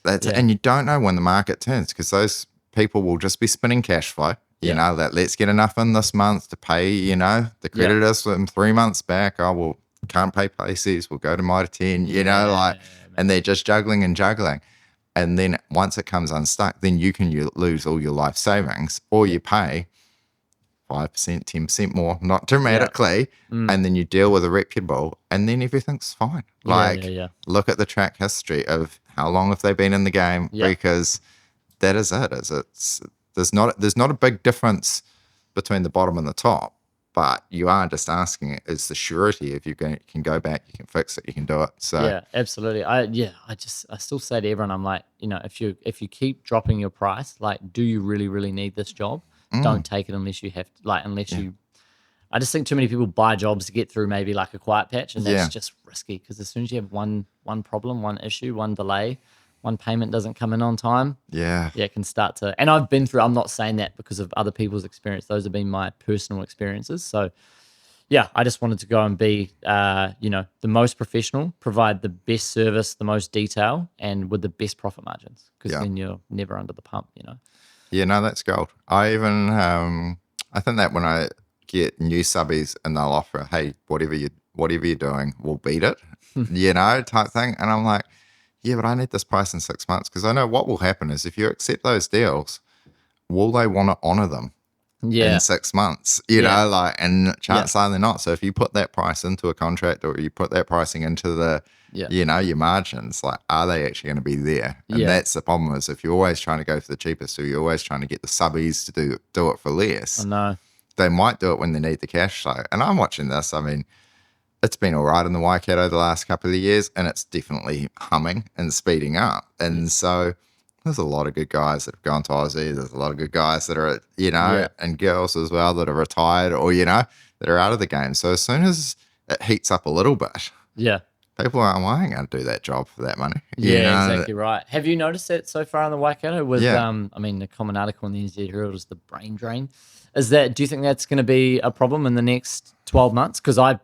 And you don't know when the market turns, because those people will just be spinning cash flow. You know, that let's get enough in this month to pay, the creditors from 3 months back. Oh, well, can't pay places. We'll go to Mitre 10, and they're just juggling and juggling. And then once it comes unstuck, then you can lose all your life savings, or you pay 5%, 10% more, not dramatically, and then you deal with a reputable, and then everything's fine. Look at the track history of how long have they been in the game, because that is it. There's not a big difference between the bottom and the top, but you are just asking, is the surety if you can go back, you can fix it, you can do it. So yeah, absolutely. I still say to everyone, I'm like, if you keep dropping your price, like, do you really, really need this job? Don't take it unless you have to, I just think too many people buy jobs to get through maybe like a quiet patch, and that's just risky, because as soon as you have one problem, one issue, one delay, one payment doesn't come in on time, it can start to, and I've been through, I'm not saying that because of other people's experience, those have been my personal experiences. So I just wanted to go and be, the most professional, provide the best service, the most detail, and with the best profit margins, because then you're never under the pump, Yeah, no, that's gold. I even, I think that when I get new subbies and they'll offer, hey, whatever you're doing, we'll beat it, type thing. And I'm like, yeah, but I need this price in 6 months, because I know what will happen is if you accept those deals, will they want to honor them in 6 months? And chances are they're not. So if you put that price into a contract, or you put that pricing into the, your margins, like, are they actually going to be there? And that's the problem, is if you're always trying to go for the cheapest, or you're always trying to get the subbies to do it for less, they might do it when they need the cash flow. And I'm watching this. I mean, it's been all right in the Waikato the last couple of years, and it's definitely humming and speeding up. And so there's a lot of good guys that have gone to Aussie. There's a lot of good guys that are, and girls as well that are retired, or, that are out of the game. So as soon as it heats up a little bit, people are, well, I ain't going to do that job for that money. Exactly right. Have you noticed that so far in the Waikato with, the common article in the NZ Herald is the brain drain. Do you think that's going to be a problem in the next 12 months? Because I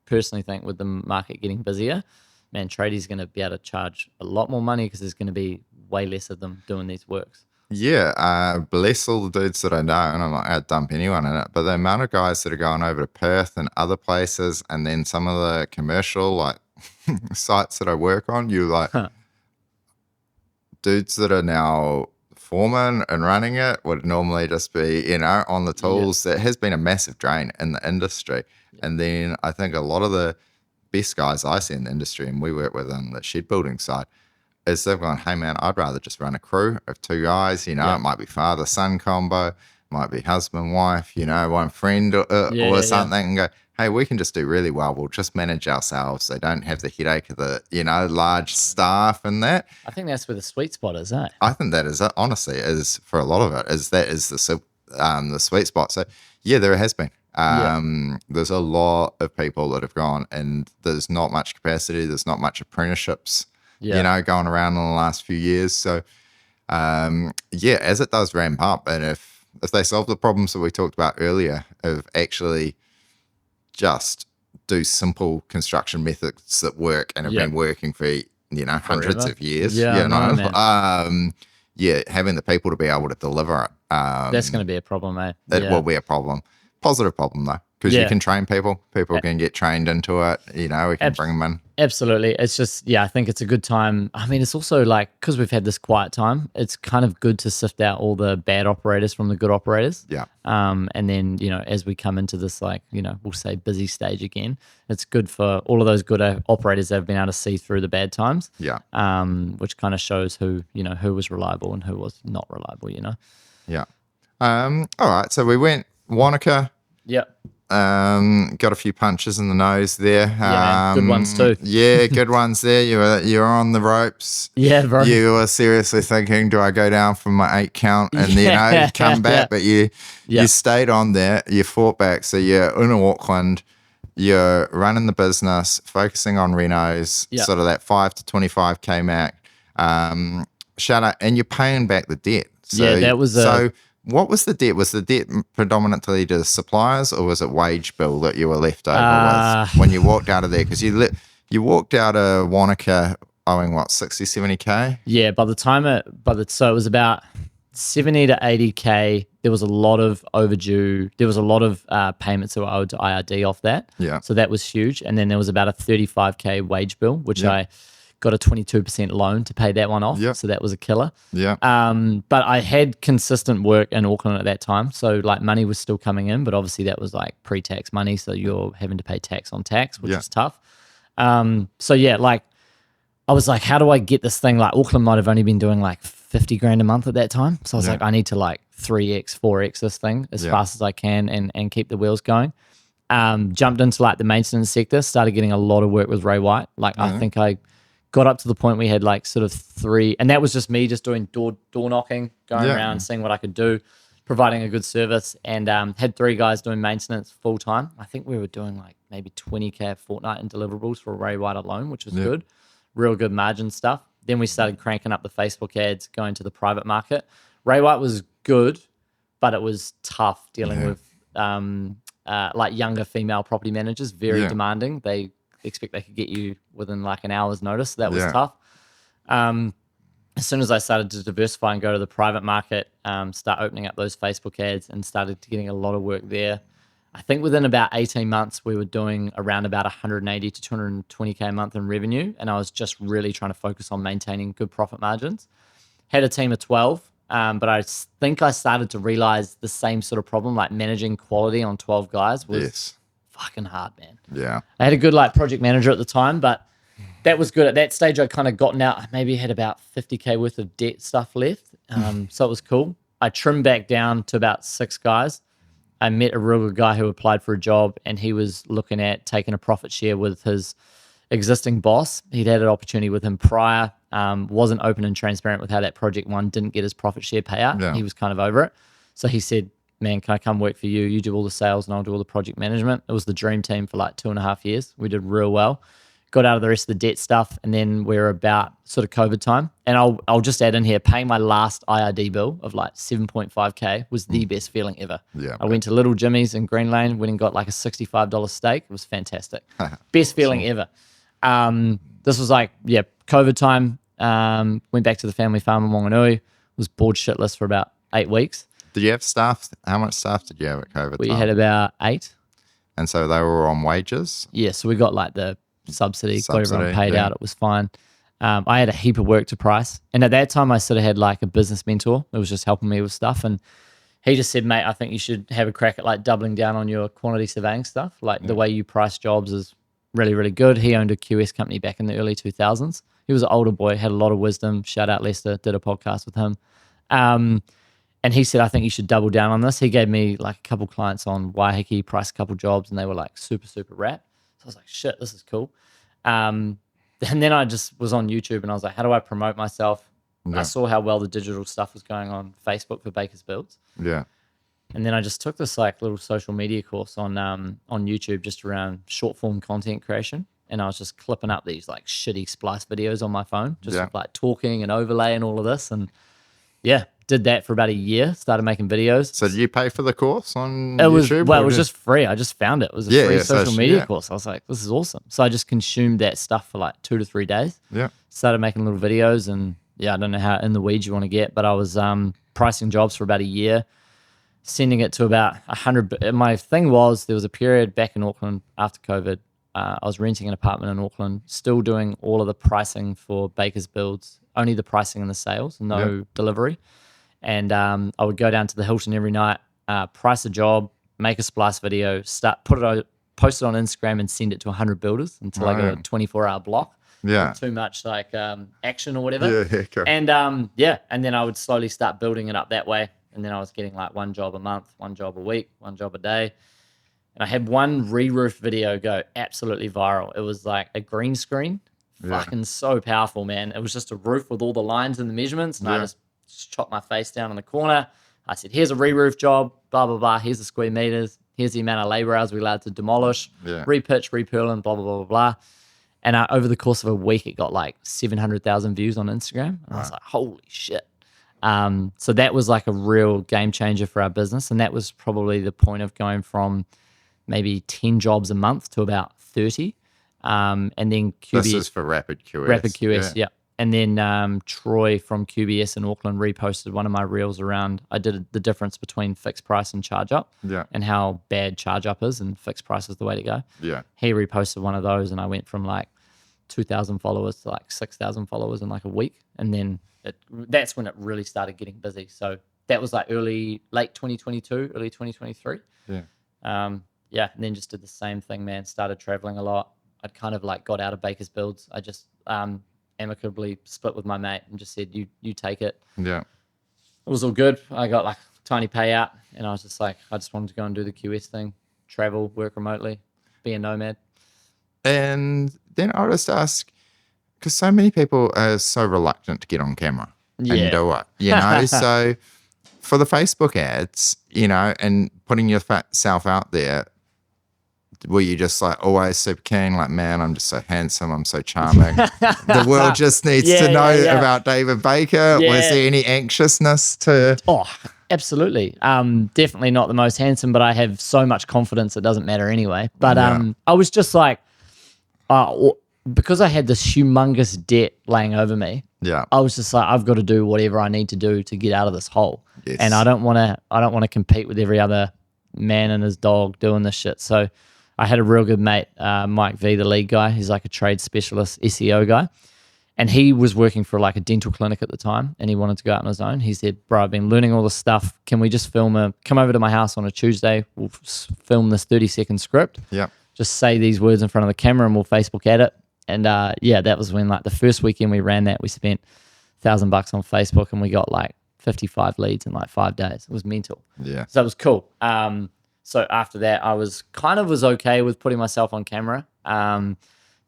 personally think with the market getting busier, man, tradies going to be able to charge a lot more money, because there's going to be way less of them doing these works. Yeah, bless all the dudes that I know, and I'm not out to dump anyone in it, but the amount of guys that are going over to Perth and other places, and then some of the commercial sites that I work on, dudes that are now foreman and running it would normally just be, on the tools. That has been a massive drain in the industry. And then I think a lot of the best guys I see in the industry, and we work with on the shed building side, is they've gone, hey man, I'd rather just run a crew of 2 guys, it might be father-son combo. might be husband, wife, one friend or something, and go, hey, we can just do really well. We'll just manage ourselves. They don't have the headache of the, large staff and that. I think that's where the sweet spot is, eh? I think that is, honestly, is for a lot of it, is the sweet spot. So, yeah, there has been. There's a lot of people that have gone, and there's not much capacity. There's not much apprenticeships, going around in the last few years. So, as it does ramp up, and if they solve the problems that we talked about earlier of actually just do simple construction methods that work and have been working for hundreds of years, having the people to be able to deliver it, that's going to be a problem, mate. It will be a problem. Positive problem though, because you can train people can get trained into it, we can bring them in. Absolutely. It's just, I think it's a good time. I mean, it's also like, because we've had this quiet time, it's kind of good to sift out all the bad operators from the good operators. Yeah. And then, as we come into this, like, we'll say busy stage again, it's good for all of those good operators that have been able to see through the bad times. Yeah. Which kind of shows who was reliable and who was not reliable, Yeah. All right. So we went Wanaka. Yep. Got a few punches in the nose there. Good ones too. Yeah, good ones there. You were on the ropes. Yeah, bro. You were seriously thinking, do I go down from my 8 count and come back? But you stayed on there. You fought back. So you're in Auckland. You're running the business, focusing on renos, sort of that 5 to 25K Mac. Shout out, and you're paying back the debt. So, that was so. What was the debt? Was the debt predominantly to suppliers, or was it wage bill that you were left over with when you walked out of there? Because you walked out of Wanaka owing what, 60, 70K? Yeah, by the time so it was about 70 to 80K. There was a lot of overdue. There was a lot of payments that were owed to IRD off that. Yeah. So that was huge. And then there was about a 35K wage bill, which I got a 22% loan to pay that one off. Yep. So that was a killer. Yeah. But I had consistent work in Auckland at that time. So like money was still coming in, but obviously that was like pre-tax money. So you're having to pay tax on tax, which is tough. Like I was like, how do I get this thing? Like Auckland might have only been doing like 50 grand a month at that time. So I was like, I need to like 3x, 4x this thing as fast as I can and keep the wheels going. Jumped into like the maintenance sector, started getting a lot of work with Ray White. Like I think I got up to the point we had like sort of 3, and that was just me just doing door knocking, going around, seeing what I could do, providing a good service, and had 3 guys doing maintenance full time. I think we were doing like maybe 20K a fortnight in deliverables for Ray White alone, which was good, real good margin stuff. Then we started cranking up the Facebook ads, going to the private market. Ray White was good, but it was tough dealing with like younger female property managers, very demanding. They expect they could get you within like an hour's notice. That was tough. As soon as I started to diversify and go to the private market, start opening up those Facebook ads and started getting a lot of work there. I think within about 18 months, we were doing around about 180 to 220K a month in revenue. And I was just really trying to focus on maintaining good profit margins. Had a team of 12, but I think I started to realize the same sort of problem, like managing quality on 12 guys was fucking hard, man. Yeah. I had a good like project manager at the time, but that was good. At that stage, I'd kind of gotten out. I maybe had about 50K worth of debt stuff left. So it was cool. I trimmed back down to about 6 guys. I met a real good guy who applied for a job, and he was looking at taking a profit share with his existing boss. He'd had an opportunity with him prior, wasn't open and transparent with how that project won, didn't get his profit share payout. Yeah. He was kind of over it. So he said, man, can I come work for you? You do all the sales and I'll do all the project management. It was the dream team for like 2.5 years. We did real well. Got out of the rest of the debt stuff, and then we're about sort of COVID time. And I'll just add in here, paying my last IRD bill of like 7.5K was the best feeling ever. Yeah, I went to Little Jimmy's in Green Lane, went and got like a $65 steak. It was fantastic. Best feeling ever. This was like, COVID time. Went back to the family farm in Wanganui, was bored shitless for about 8 weeks. Did you have staff? How much staff did you have at COVID time? We had about 8. And so they were on wages? Yeah, so we got like the subsidy, got everyone paid out. It was fine. I had a heap of work to price. And at that time, I sort of had like a business mentor that was just helping me with stuff. And he just said, mate, I think you should have a crack at like doubling down on your quantity surveying stuff. Like the way you price jobs is really, really good. He owned a QS company back in the early 2000s. He was an older boy, had a lot of wisdom. Shout out Lester, did a podcast with him. And he said, I think you should double down on this. He gave me like a couple clients on Waiheke, priced a couple jobs, and they were like super, super rap. So I was like, shit, this is cool. And then I just was on YouTube and I was like, how do I promote myself? I saw how well the digital stuff was going on Facebook for Baker's Builds. Yeah. And then I just took this like little social media course on YouTube just around short form content creation. And I was just clipping up these like shitty splice videos on my phone, just with, like talking and overlay and all of this. And yeah, did that for about a year, started making videos. So did you pay for the course on YouTube? Well, it was just free. I just found it. It was a free social media course. I was like, this is awesome. So I just consumed that stuff for like 2 to 3 days. Yeah. Started making little videos and yeah, I don't know how in the weeds you want to get, but I was pricing jobs for about a year, sending it to about 100. My thing was there was a period back in Auckland after COVID. I was renting an apartment in Auckland, still doing all of the pricing for Baker's Builds, only the pricing and the sales, no delivery. And I would go down to the Hilton every night, price a job, make a splice video, post it on Instagram and send it to 100 builders until I got a 24-hour block. Yeah. Too much like action or whatever. Yeah, cool. And and then I would slowly start building it up that way. And then I was getting like 1 job a month, 1 job a week, 1 job a day. And I had one re-roof video go absolutely viral. It was like a green screen. Fucking so powerful, man. It was just a roof with all the lines and the measurements. And I just chopped my face down in the corner. I said, here's a re-roof job, blah, blah, blah. Here's the square meters. Here's the amount of labor hours we're allowed to demolish, repitch, repurlin, blah, blah, blah, blah, blah. And over the course of a week, it got like 700,000 views on Instagram. And I was like, holy shit. So that was like a real game changer for our business. And that was probably the point of going from maybe 10 jobs a month to about 30. And then QBS. This is for Rapid QS. Rapid QS, yeah. And then Troy from QBS in Auckland reposted one of my reels around, I did the difference between fixed price and charge up and how bad charge up is and fixed price is the way to go. Yeah. He reposted one of those and I went from like 2,000 followers to like 6,000 followers in like a week. And then that's when it really started getting busy. So that was like late 2022, early 2023. Yeah. And then just did the same thing, man. Started traveling a lot. I'd kind of like got out of Baker's Builds. I just amicably split with my mate and just said, you take it. Yeah. It was all good. I got like a tiny payout and I was just like, I just wanted to go and do the QS thing, travel, work remotely, be a nomad. And then I'll just ask, because so many people are so reluctant to get on camera and do it, you know? So for the Facebook ads, you know, and putting yourself out there, were you just like always super keen, like, man, I'm just so handsome, I'm so charming. The world just needs to know about David Baker. Yeah. Was there any anxiousness to? Oh, absolutely. Definitely not the most handsome, but I have so much confidence it doesn't matter anyway. But I was just like, because I had this humongous debt laying over me. Yeah. I was just like, I've got to do whatever I need to do to get out of this hole. Yes. And I don't want to compete with every other man and his dog doing this shit. So I had a real good mate, Mike V, the lead guy. He's like a trade specialist SEO guy. And he was working for like a dental clinic at the time and he wanted to go out on his own. He said, bro, I've been learning all this stuff. Can we just come over to my house on a Tuesday? We'll film this 30-second script. Yeah. Just say these words in front of the camera and we'll Facebook edit. And that was when like the first weekend we ran that, we spent $1,000 on Facebook and we got like 55 leads in like 5 days. It was mental. Yeah. So that was cool. So after that, I was okay with putting myself on camera.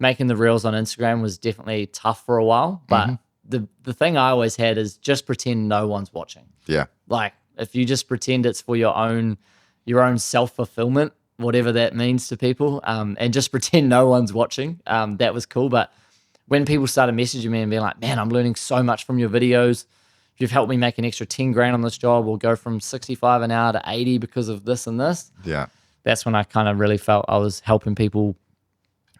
Making the reels on Instagram was definitely tough for a while, but the thing I always had is just pretend no one's watching. Yeah. Like if you just pretend it's for your own self-fulfillment, whatever that means to people, and just pretend no one's watching, that was cool. But when people started messaging me and being like, man, I'm learning so much from your videos. You've helped me make an extra 10 grand on this job. We'll go from 65 an hour to 80 because of this and this. Yeah. That's when I kind of really felt I was helping people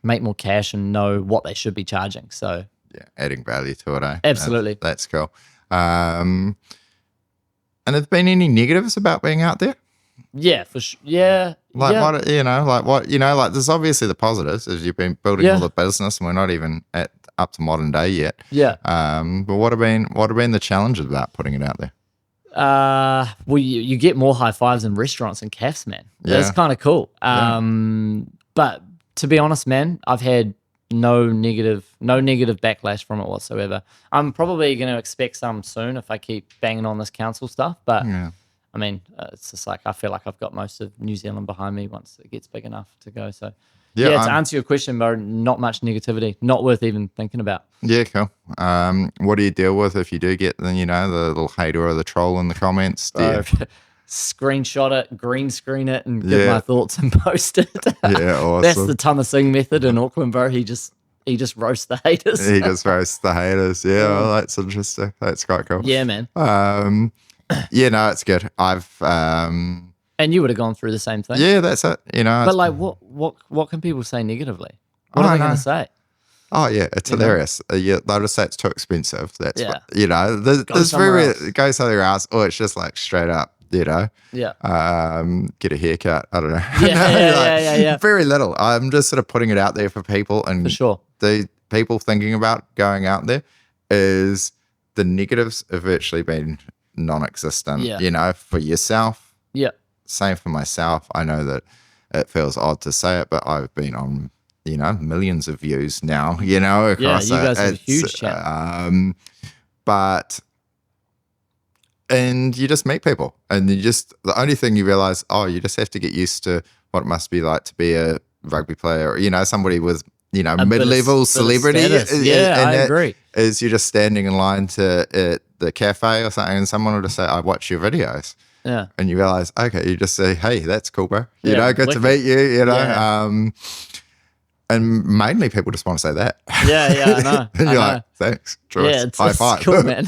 make more cash and know what they should be charging. So yeah, adding value to it, eh? Absolutely. That's cool. And have there been any negatives about being out there? Yeah, for sure. Yeah. Like what, there's obviously the positives as you've been building all the business and we're not even up to modern day yet. Yeah. But what have been the challenges about putting it out there? Well, you get more high fives in restaurants and cafes, man. That's kind of cool. But to be honest, man, I've had no negative backlash from it whatsoever. I'm probably going to expect some soon if I keep banging on this council stuff, but I mean, it's just like I feel like I've got most of New Zealand behind me once it gets big enough to go. So to answer your question, Mo, not much negativity, not worth even thinking about. Yeah, cool. What do you deal with if you do get the little hater or the troll in the comments? Screenshot it, green screen it, and give my thoughts and post it. Yeah, awesome. That's the Thomasing method in Auckland, bro. He just roasts the haters. He just roasts the haters. Yeah, well, that's interesting. That's quite cool. Yeah, man. Yeah, no, it's good. And you would have gone through the same thing. Yeah, that's it. But like, what can people say negatively? What are they going to say? Oh yeah, it's hilarious. They'll just say it's too expensive. That's Yeah. there's go somewhere else, or it's just like straight up. Get a haircut. I don't know. Yeah. Very little. I'm just sort of putting it out there for people, and for sure, the people thinking about going out there is the negatives have virtually been non-existent. Yeah. For yourself. Yeah. Same for myself. I know that it feels odd to say it, but I've been on millions of views now. Across you guys have a huge channel. And you just meet people, and the only thing you realize, you just have to get used to what it must be like to be a rugby player, or, somebody with, mid-level celebrity. I agree. Is you're just standing in line to the cafe or something, and someone will just say, I watch your videos. Yeah. And you realize, okay, you just say, hey, that's cool, bro. Good to meet you, Yeah. And mainly people just want to say that. Yeah, I know. And you're like, thanks, Troy. Yeah, High five. Cool, man.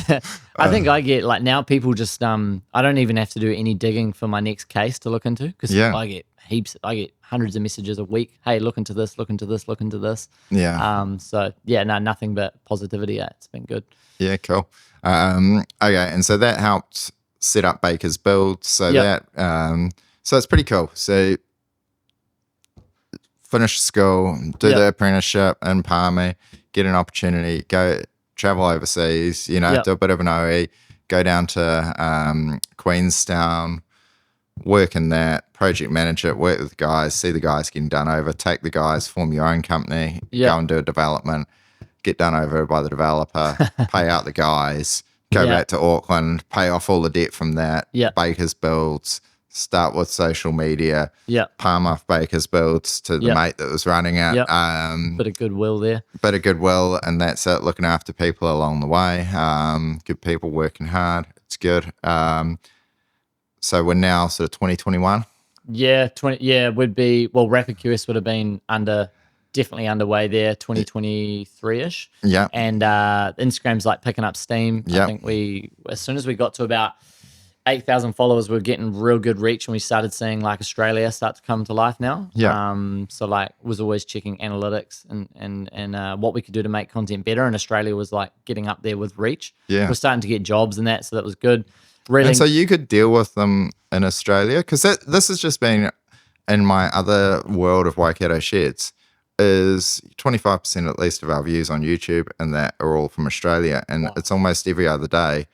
I think I get, like, now people just, I don't even have to do any digging for my next case to look into, because I get hundreds of messages a week. Hey, look into this, look into this, look into this. Yeah. Nothing but positivity. Yeah, it's been good. Yeah, cool. Okay, and so that helped set up Baker's Build. So so it's pretty cool. So finish school, do the apprenticeship in Palmy, get an opportunity, go travel overseas, do a bit of an OE, go down to Queenstown, work in that, project manage it, work with the guys, see the guys getting done over, take the guys, form your own company, go and do a development, get done over by the developer, pay out the guys, go back to Auckland, pay off all the debt from that, Baker's Builds, start with social media, palm off Baker's Builds to the mate that was running it. Bit of goodwill there. Bit of goodwill, and that's it, looking after people along the way. Good people working hard. It's good. So we're now sort of 2021. Would be, Rapid QS would have been definitely underway there, 2023-ish. Yeah. And Instagram's like picking up steam. Yeah. I think as soon as we got to about 8,000 followers, we were getting real good reach, and we started seeing like Australia start to come to life now. Yeah. So like was always checking analytics and what we could do to make content better. And Australia was like getting up there with reach. Yeah. We're starting to get jobs and that, so that was good. Really. And so you could deal with them in Australia, because this has just been in my other world of Waikato Sheds, is 25% at least of our views on YouTube, and that are all from Australia. And it's almost every other day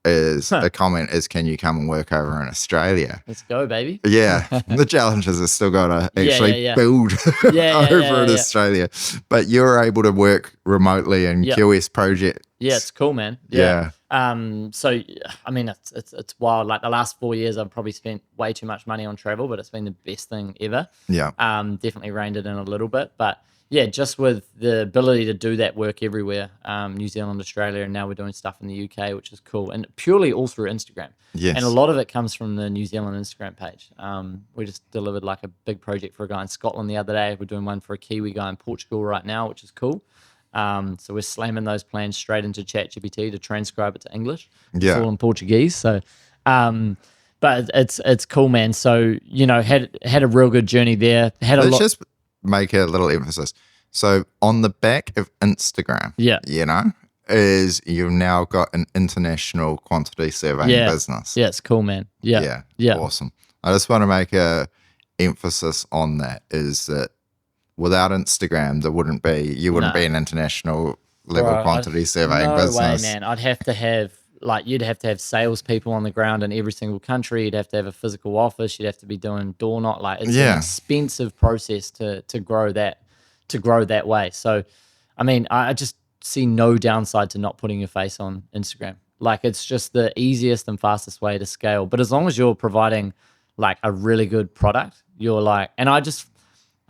is a comment is, can you come and work over in Australia? Let's go, baby. Yeah. The challenges are still got to actually build over in Australia. But you're able to work remotely in QS project. Yeah, it's cool, man. Yeah. So I mean, it's wild. Like the last 4 years, I've probably spent way too much money on travel, but it's been the best thing ever. Yeah. Definitely reined it in a little bit, but yeah, just with the ability to do that work everywhere, New Zealand, Australia, and now we're doing stuff in the UK, which is cool, and purely all through Instagram. Yes. And a lot of it comes from the New Zealand Instagram page. We just delivered like a big project for a guy in Scotland the other day. We're doing one for a Kiwi guy in Portugal right now, which is cool. So we're slamming those plans straight into ChatGPT to transcribe it to English. Yeah. It's all in Portuguese. So, but it's cool, man. So, had a real good journey there. Let's just make a little emphasis. So on the back of Instagram, is you've now got an international quantity surveying business. Yeah, it's cool, man. Yeah. Awesome. I just want to make a emphasis on that, is that without Instagram, you wouldn't be an international level quantity surveying business. No way, man. I'd have to have, you'd have to have salespeople on the ground in every single country. You'd have to have a physical office. You'd have to be doing door knock. It's an expensive process to grow that to grow that way. So, I mean, I just see no downside to not putting your face on Instagram. Like, it's just the easiest and fastest way to scale. But as long as you're providing like a really good product, you're like, and I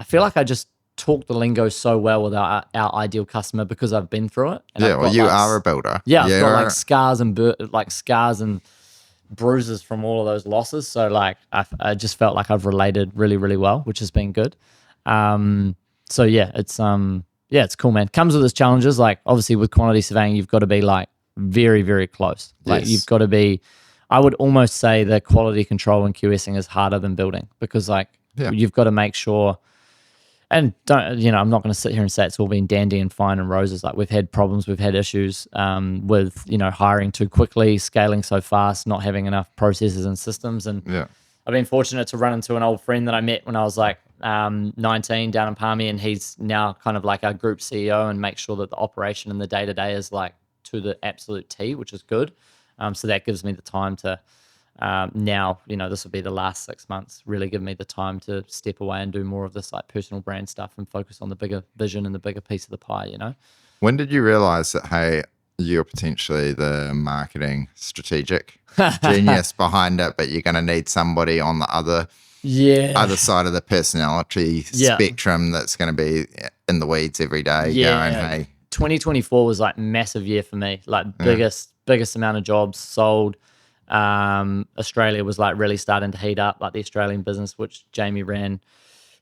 feel like I just talk the lingo so well with our ideal customer because I've been through it. And Yeah, well, you are a builder. Yeah, I've got like scars and bruises from all of those losses. So like, I just felt like I've related really, really well, which has been good. So yeah, it's cool, man. Comes with its challenges. Like, obviously with quantity surveying, you've got to be like very, very close. Like, you've got to be, I would almost say that quality control and QSing is harder than building, because like you've got to make sure, and I'm not going to sit here and say it's all been dandy and fine and roses. Like, we've had problems, we've had issues with, hiring too quickly, scaling so fast, not having enough processes and systems. And I've been fortunate to run into an old friend that I met when I was like 19 down in Palmy, and he's now kind of like our group CEO and makes sure that the operation and the day-to-day is like to the absolute T, which is good. So that gives me the time to now, this will be the last 6 months, really give me the time to step away and do more of this like personal brand stuff and focus on the bigger vision and the bigger piece of the pie, When did you realize that, hey, you're potentially the marketing strategic genius behind it, but you're going to need somebody on the other side of the personality spectrum that's going to be in the weeds every day going, hey. 2024 was like massive year for me, like biggest amount of jobs sold. Australia was like really starting to heat up, like the Australian business, which Jamie ran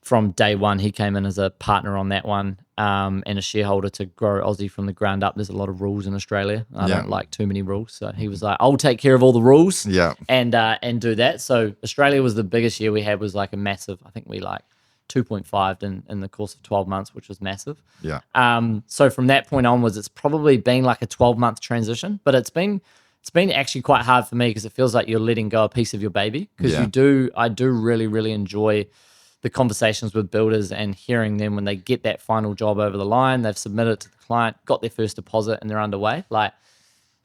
from day one. He came in as a partner on that one, and a shareholder to grow Aussie from the ground up. There's a lot of rules in Australia. I don't like too many rules. So he was like, I'll take care of all the rules and do that. So Australia was the biggest year we had, was like a massive, I think we like 2.5 in the course of 12 months, which was massive. So from that point onwards, it's probably been like a 12-month transition, but it's been actually quite hard for me, because it feels like you're letting go a piece of your baby, because I do really, really enjoy the conversations with builders and hearing them when they get that final job over the line, they've submitted it to the client, got their first deposit, and they're underway. Like,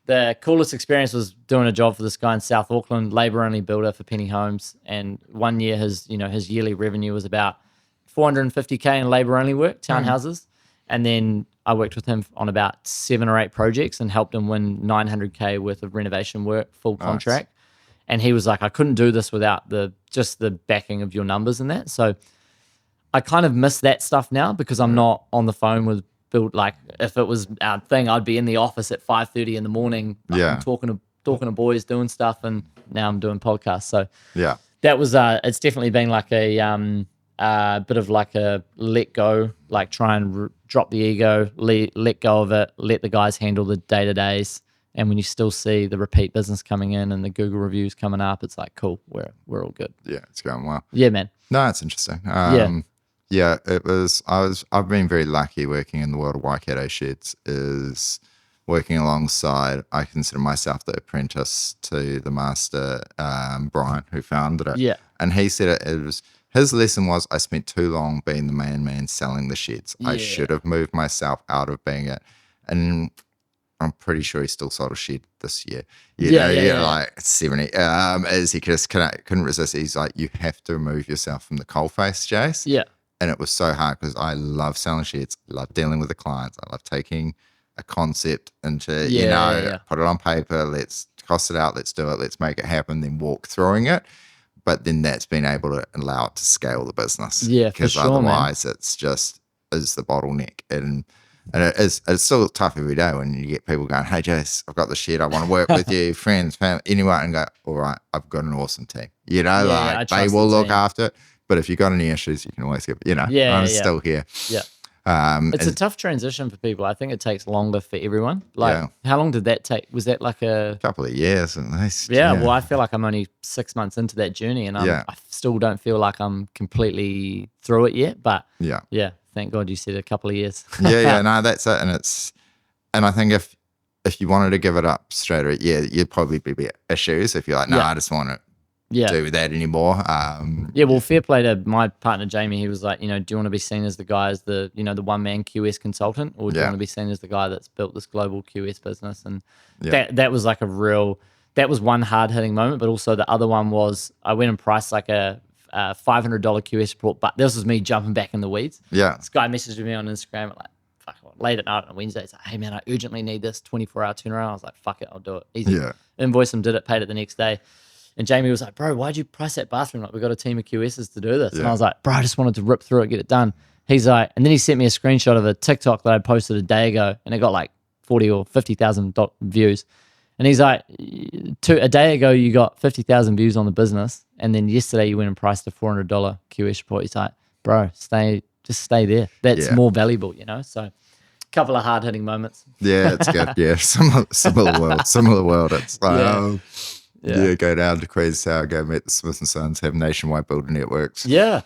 the coolest experience was doing a job for this guy in South Auckland, labor-only builder for Penny Homes, and 1 year his yearly revenue was about 450K in labor-only work, townhouses. And then I worked with him on about 7 or 8 projects and helped him win 900K worth of renovation work, full contract. And he was like, I couldn't do this without just the backing of your numbers and that. So I kind of miss that stuff now, because I'm not on the phone with build. Like, if it was our thing, I'd be in the office at 5:30 in the morning, talking to boys, doing stuff. And now I'm doing podcasts. So that was it's definitely been like a bit of like a let go, like try and drop the ego, let go of it, let the guys handle the day-to-days. And when you still see the repeat business coming in and the Google reviews coming up, it's like, cool, we're all good. Yeah, it's going well. Yeah, man. No, it's interesting. I've been very lucky working in the world of Waikato sheds, is working alongside, I consider myself the apprentice to the master, Brian, who founded it. Yeah. And he said his lesson was, I spent too long being the main man selling the sheds. I should have moved myself out of being it. And I'm pretty sure he still sold a shed this year. Like 70. As he just couldn't resist. He's like, you have to remove yourself from the coalface, Jace. Yeah. And it was so hard, because I love selling sheds. I love dealing with the clients. I love taking a concept into, put it on paper. Let's cost it out. Let's do it. Let's make it happen. Then walk through it. But then that's been able to allow it to scale the business. Yeah, because otherwise it's just is the bottleneck. And it's still tough every day when you get people going, hey, Jace, I've got the shed. I want to work with you, friends, family, anyone, and go, all right, I've got an awesome team. They will look after it. But if you've got any issues, you can always get, I'm still here. Yeah. It's a tough transition for people. I think it takes longer for everyone. How long did that take? Was that like a couple of years at least? Yeah. Well, I feel like I'm only 6 months into that journey, and I still don't feel like I'm completely through it yet. But yeah. Thank God you said a couple of years. No, that's it. And I think if you wanted to give it up straight away, you'd probably be issues if you're like, no, I just want to do that anymore. Well, fair play to my partner Jamie. He was like, do you want to be seen as the guy as the the one-man QS consultant, or do you want to be seen as the guy that's built this global QS business? And that was like that was one hard-hitting moment, but also the other one was I went and priced like a $500 QS report. But this was me jumping back in the weeds. Yeah. This guy messaged me on Instagram at like, fuck, late at night on a Wednesday. He's like, hey, man, I urgently need this 24-hour turnaround. I was like, fuck it, I'll do it. Easy. Yeah. Invoiced him, did it, paid it the next day. And Jamie was like, bro, why'd you price that bathroom? Like, we got a team of QSs to do this. And I was like, bro, I just wanted to rip through it, get it done. He's like, and then he sent me a screenshot of a TikTok that I posted a day ago, and it got like 40 or 50,000 views. And he's like, a day ago, you got 50,000 views on the business. And then yesterday you went and priced a $400 QS report. He's like, bro, just stay there. That's more valuable, you know? So a couple of hard hitting moments. Yeah, it's good. Yeah. Similar world. It's like, go down to Queenstown, go meet the Smith & Sons, have nationwide builder networks. Yeah.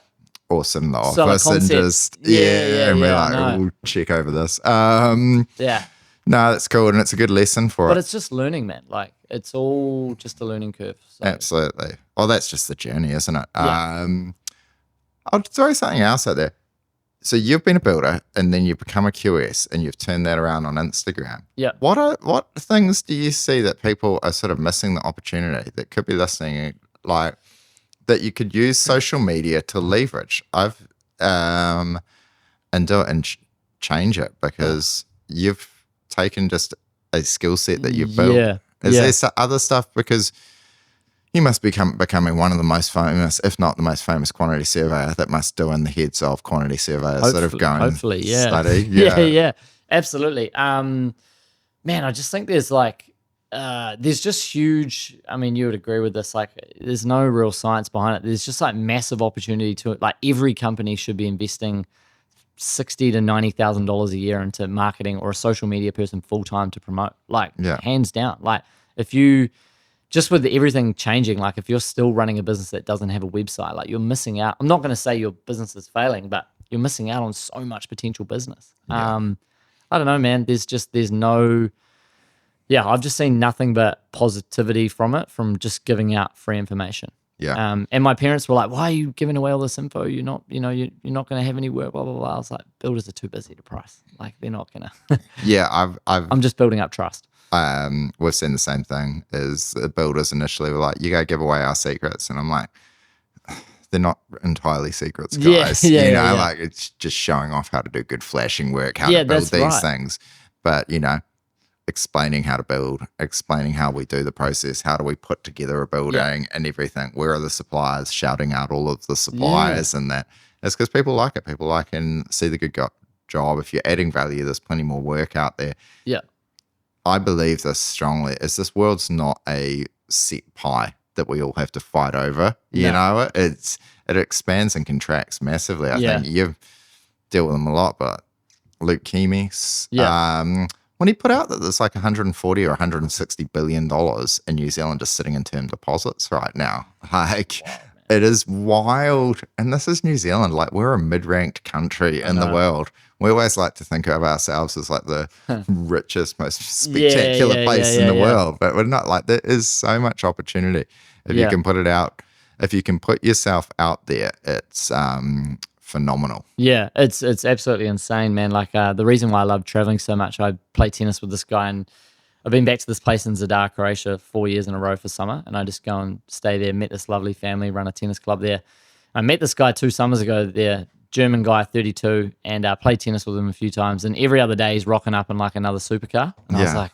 Or sit in the Sell a office and concept. just, and we're like, we'll check over this. Yeah. No, that's cool, and it's a good lesson for But it. it's just learning, man. Like, it's all just a learning curve. So. Absolutely. Well, that's just the journey, isn't it? Yeah. I'll throw something else out there. So you've been a builder, and then you become a QS, and you've turned that around on Instagram. Yeah. What things do you see that people are sort of missing the opportunity that could be listening, like that you could use social media to leverage? And do it and change it, because you've taken just a skill set that you've built. Yeah. Is there other stuff? Because you must becoming one of the most famous, if not the most famous quantity surveyor that must do in the heads of quantity surveyors that have gone study. Yeah. Absolutely. Man, I just think there's like, there's just huge, I mean, you would agree with this, like there's no real science behind it. There's just like massive opportunity to it. Like every company should be investing $60,000 to $90,000 a year into marketing, or a social media person full-time to promote, like hands down. Like if you, just with everything changing, like if you're still running a business that doesn't have a website, like you're missing out. I'm not going to say your business is failing, but you're missing out on so much potential business. I don't know, man. There's no, I've just seen nothing but positivity from it, from just giving out free information. Yeah. And my parents were like, why are you giving away all this info? You're not, you're not going to have any work, blah, blah, blah. I was like, builders are too busy to price. Like they're not going to. Yeah. I'm just building up trust. We've seen the same thing. As the builders initially were like, you go give away our secrets. And I'm like, they're not entirely secrets, guys. Like it's just showing off how to do good flashing work, how to build these things. But, explaining how to build, explaining how we do the process, how do we put together a building and everything. Where are the suppliers? Shouting out all of the suppliers and that. It's because people like it. People like and see the good job. If you're adding value, there's plenty more work out there. Yeah. I believe this strongly, is this world's not a set pie that we all have to fight over. You know, it expands and contracts massively. I think you've dealt with them a lot, but Luke Keamy's, when he put out that there's like 140 or 160 billion dollars in New Zealand just sitting in term deposits right now, like it is wild. And this is New Zealand. Like we're a mid-ranked country in the world. We always like to think of ourselves as like the richest, most spectacular place in the world, but we're not. Like there is so much opportunity if you can put it out. If you can put yourself out there, it's phenomenal. Yeah, it's absolutely insane, man. Like the reason why I love traveling so much, I play tennis with this guy, and I've been back to this place in Zadar, Croatia 4 years in a row for summer, and I just go and stay there, met this lovely family, run a tennis club there. I met this guy 2 summers ago there, German guy, 32, and played tennis with him a few times, and every other day he's rocking up in like another supercar, and I was like,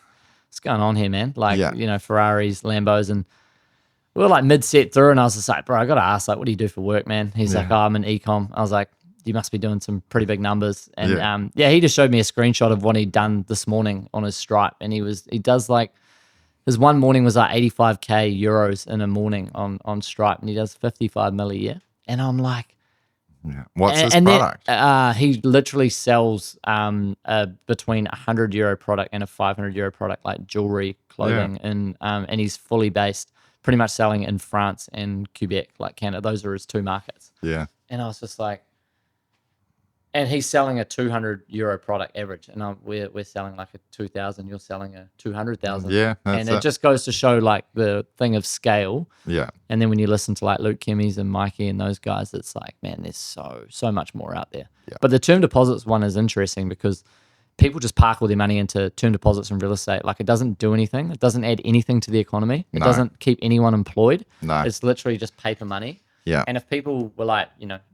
what's going on here, man? Like, Ferraris, Lambos, and we were like mid-set through, and I was just like, bro, I got to ask, like, what do you do for work, man? He's like, I'm in ecom. I was like, you must be doing some pretty big numbers. And he just showed me a screenshot of what he'd done this morning on his Stripe. And he does like, his one morning was like 85K euros in a morning on Stripe, and he does 55 mil a year. And I'm like, what's his product? He literally sells between €100 product and a €500 product, like jewelry, clothing, and he's fully based, pretty much selling in France and Quebec, like Canada. Those are his 2 markets. Yeah. And I was just like, and he's selling a €200 product average, and we're selling like a 2,000. You're selling a 200,000. Yeah, and it just goes to show like the thing of scale. Yeah. And then when you listen to like Luke Kemmy's and Mikey and those guys, it's like, man, there's so much more out there. Yeah. But the term deposits one is interesting because people just park all their money into term deposits and real estate. Like it doesn't do anything. It doesn't add anything to the economy. It doesn't keep anyone employed. No. It's literally just paper money. Yeah. And if people were like,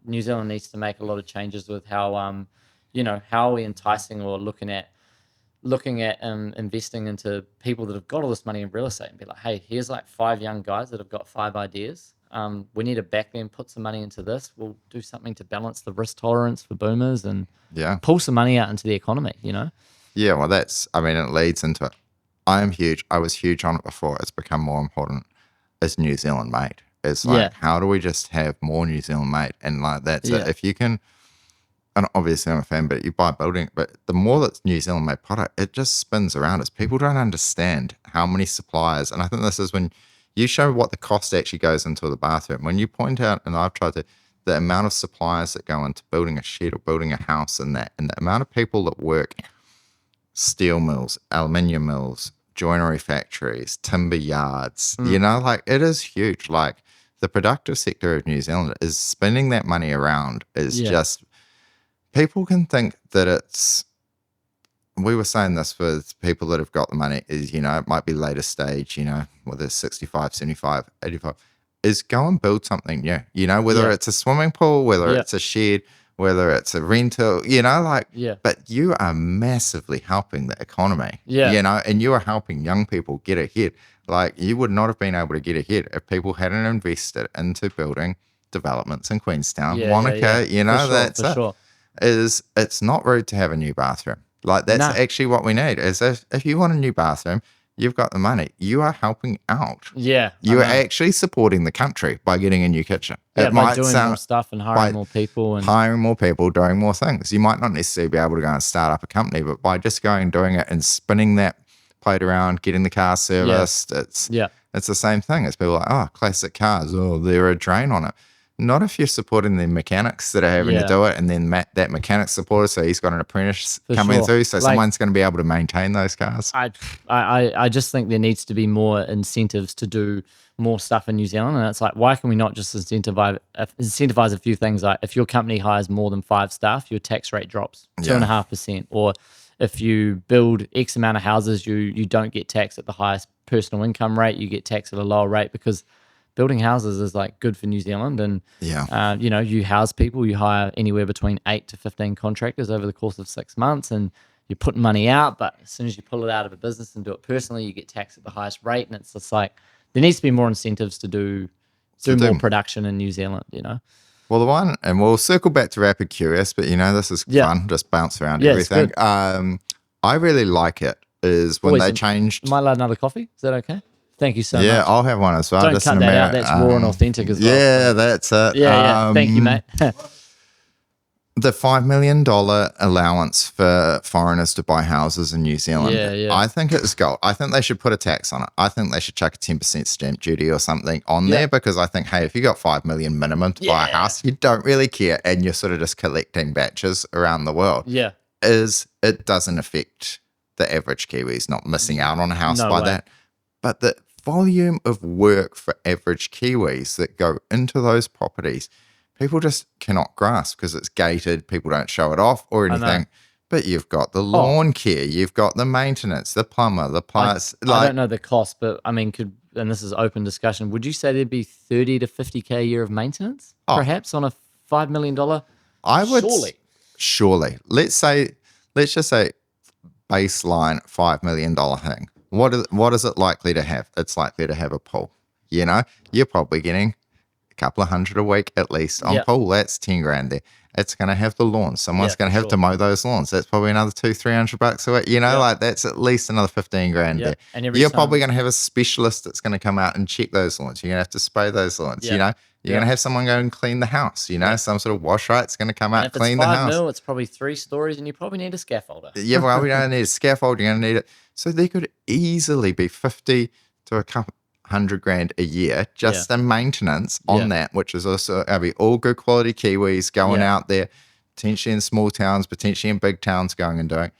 New Zealand needs to make a lot of changes with how, how are we enticing or looking at investing into people that have got all this money in real estate and be like, hey, here's like 5 young guys that have got 5 ideas. We need to back them, put some money into this. We'll do something to balance the risk tolerance for boomers and pull some money out into the economy, Yeah, well, it leads into it. I was huge on it before. It's become more important. It's New Zealand made. It's like, how do we just have more New Zealand made? And like, that's it. If you can, and obviously I'm a fan, but you buy a building, but the more that's New Zealand made product, it just spins around us. People don't understand how many suppliers, and I think this is when you show what the cost actually goes into the bathroom. When you point out, and I've tried to, the amount of suppliers that go into building a shed or building a house and the amount of people that work steel mills, aluminium mills, joinery factories, timber yards, like it is huge. Like the productive sector of New Zealand is spending that money around is just, people can think that it's, we were saying this with people that have got the money is, it might be later stage, whether it's 65, 75, 85, is go and build something new, whether it's a swimming pool, whether it's a shed, whether it's a rental, but you are massively helping the economy, and you are helping young people get ahead. Like you would not have been able to get ahead if people hadn't invested into building developments in Queenstown, Wanaka, that's it. Sure. It's not rude to have a new bathroom. Like that's actually what we need is if you want a new bathroom, you've got the money. You are helping out. Yeah. You are actually supporting the country by getting a new kitchen. Yeah, by doing more stuff and hiring more people. Hiring more people, doing more things. You might not necessarily be able to go and start up a company, but by just going and doing it and spinning that plate around, getting the car serviced, it's the same thing. It's people like, oh, classic cars, they're a drain on it. Not if you're supporting the mechanics that are having to do it, and then that mechanic's supporter, so he's got an apprentice coming through, so someone's going to be able to maintain those cars. I just think there needs to be more incentives to do more stuff in New Zealand, and it's like, why can we not just incentivize a few things? Like if your company hires more than 5 staff, your tax rate drops 2.5%, or if you build X amount of houses, you don't get taxed at the highest personal income rate, you get taxed at a lower rate because building houses is like good for New Zealand, and you house people, you hire anywhere between 8 to 15 contractors over the course of 6 months, and you're putting money out, but as soon as you pull it out of a business and do it personally, you get taxed at the highest rate, and it's just like there needs to be more incentives to do more production in New Zealand, Well, the one, and we'll circle back to Rapid Curious, but this is fun, just bounce around everything. I really like it is when they changed. Am I allowed another coffee? Is that okay? Thank you so much. Yeah, I'll have one as well. Don't cut that out. That's raw and authentic as well. Yeah, that's it. Yeah. Thank you, mate. The $5 million allowance for foreigners to buy houses in New Zealand. Yeah. I think it's gold. I think they should put a tax on it. I think they should chuck a 10% stamp duty or something on there, because I think, hey, if you got $5 million minimum to buy a house, you don't really care, and you're sort of just collecting batches around the world. Yeah. It doesn't affect the average Kiwi's not missing out on a house that. But the volume of work for average Kiwis that go into those properties, people just cannot grasp because it's gated. People don't show it off or anything. But you've got the lawn care, you've got the maintenance, the plumber, the pliers. I don't know the cost, but I mean, and this is open discussion, would you say there'd be 30 to 50K a year of maintenance, perhaps, on a $5 million? I would. Surely. Let's just say baseline $5 million thing. What is it likely to have? It's likely to have a pool. You're probably getting a couple of $100 a week at least on pool. That's 10 grand there. It's going to have the lawns. Someone's going to have to mow those lawns. That's probably another $200-300 a week. Like that's at least another 15 grand there. And you're probably going to have a specialist that's going to come out and check those lawns. You're going to have to spray those lawns. You're going to have someone go and clean the house. Some sort of wash right's going to come out and clean the house. $5 million, it's probably 3 stories, and you probably need a scaffolder. Yeah, well, we don't need a scaffold. You're going to need it. So there could easily be 50 to a couple $100,000 a year just in maintenance on that, which is also be all good quality Kiwis going out there, potentially in small towns, potentially in big towns, going and doing.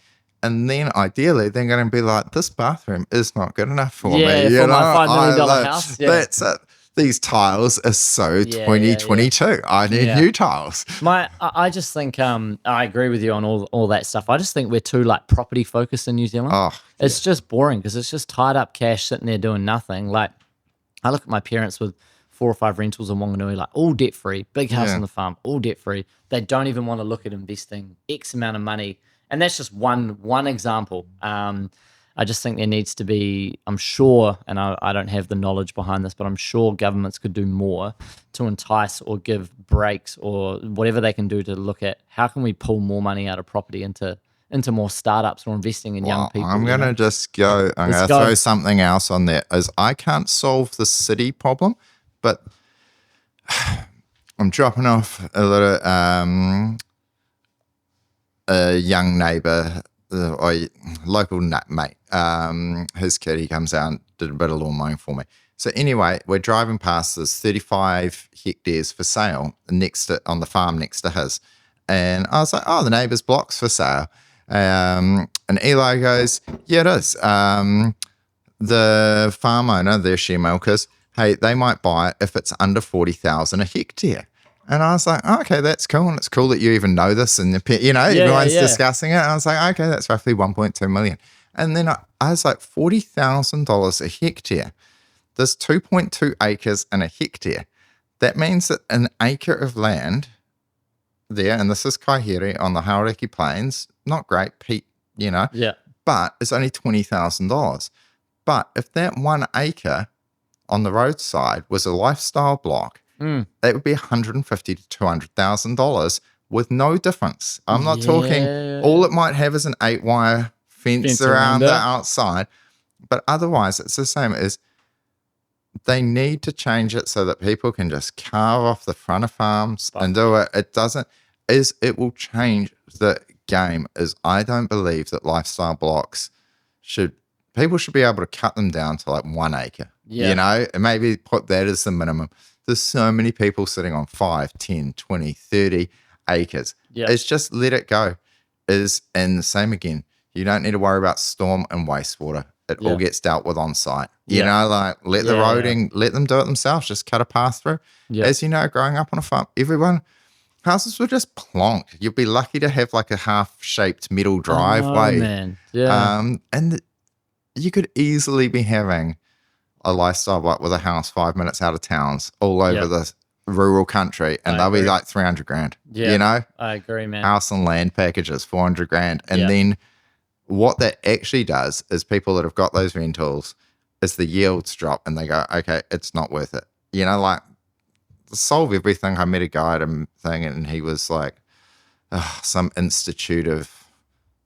And then ideally, they're going to be like, this bathroom is not good enough for me. For my $5 million house. That's it. These tiles are so 2022. I need new tiles. I just think I agree with you on all that stuff. I just think we're too property focused in New Zealand. It's just boring because it's just tied up cash sitting there doing nothing. Like I look at my parents with 4 or 5 rentals in Wanganui, like all debt free, big house Yeah. on the farm, all debt free. They don't even want to look at investing X amount of money. And that's just one example. I just think there needs to be, I'm sure, and I don't have the knowledge behind this, but I'm sure governments could do more to entice or give breaks or whatever they can do to look at how can we pull more money out of property into more startups or investing in young people. I'm going to just go, I'm going to throw something else on there, is I can't solve the city problem, but I'm dropping off a young neighbour or local mate. His kid, he comes out and did a bit of lawn mowing for me. So anyway, we're driving past this 35 hectares for sale on the farm next to his. And I was like, oh, the neighbour's block's for sale. And Eli goes, yeah, it is. The farm owner, their share milkers, hey, they might buy it if it's under 40,000 a hectare. And I was like, oh, okay, that's cool. And it's cool that you even know this. And, everyone's discussing it. And I was like, okay, that's roughly 1.2 million. And then I was like, $40,000 a hectare. There's 2.2 acres in a hectare. That means that an acre of land there, and this is Kaihiri on the Hauraki Plains, not great, Pete, but it's only $20,000. But if that 1 acre on the roadside was a lifestyle block, that would be $150,000 to $200,000 with no difference. I'm not talking, all it might have is an 8-wire fence around the outside, but otherwise it's the same as they need to change it so that people can just carve off the front of farms and do it. It will change the game. I don't believe that lifestyle blocks people should be able to cut them down to like 1 acre, and maybe put that as the minimum. There's so many people sitting on 5, 10, 20, 30 acres. Yeah. It's just let it go. And the same again, you don't need to worry about storm and wastewater. It all gets dealt with on site. Let the roading, let them do it themselves. Just cut a path through. Yeah. As you know, growing up on a farm, houses were just plonked. You'd be lucky to have like a half-shaped metal driveway. Oh, man. Yeah. And you could easily be having a lifestyle like with a house 5 minutes out of towns all over the rural country, and they'll be like $300,000. Yeah, I agree, man. House and land packages, $400,000. And then what that actually does is people that have got those rentals, is the yields drop and they go, okay, it's not worth it. Like solve everything. I met a guy at a thing and he was like, some institute of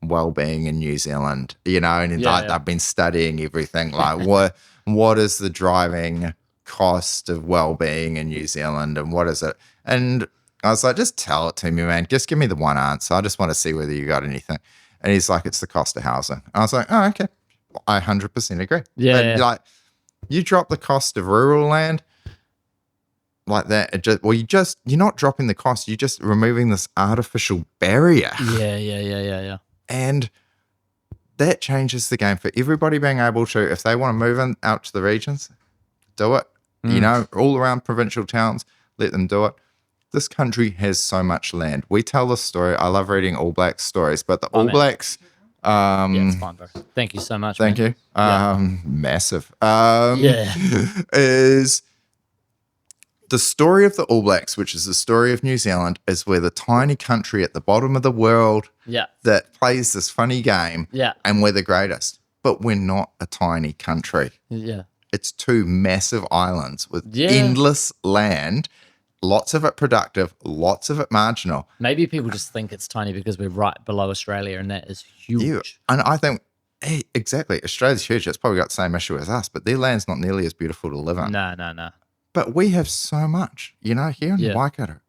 well-being in New Zealand, and they've been studying everything. Like what is the driving cost of well-being in New Zealand and what is it? And I was like, just tell it to me, man. Just give me the one answer. I just want to see whether you got anything. And he's like, it's the cost of housing. I was like, oh, okay. I 100% agree. Yeah. Like, you drop the cost of rural land like that, you're not dropping the cost. You're just removing this artificial barrier. Yeah. And that changes the game for everybody being able to, if they want to move out to the regions, do it. All around provincial towns, let them do it. This country has so much land. We tell this story. I love reading All Blacks stories, but the All Blacks. It's fine, bro. Thank you so much. Thank you. Massive. Is the story of the All Blacks, which is the story of New Zealand, is we're the tiny country at the bottom of the world that plays this funny game, and we're the greatest. But we're not a tiny country. Yeah. It's 2 massive islands with endless land, lots of it productive, lots of it marginal. Maybe people just think it's tiny because we're right below Australia, and that is huge. Yeah. And I think, exactly, Australia's huge. It's probably got the same issue as us, but their land's not nearly as beautiful to live in. No. But we have so much, here in Waikato,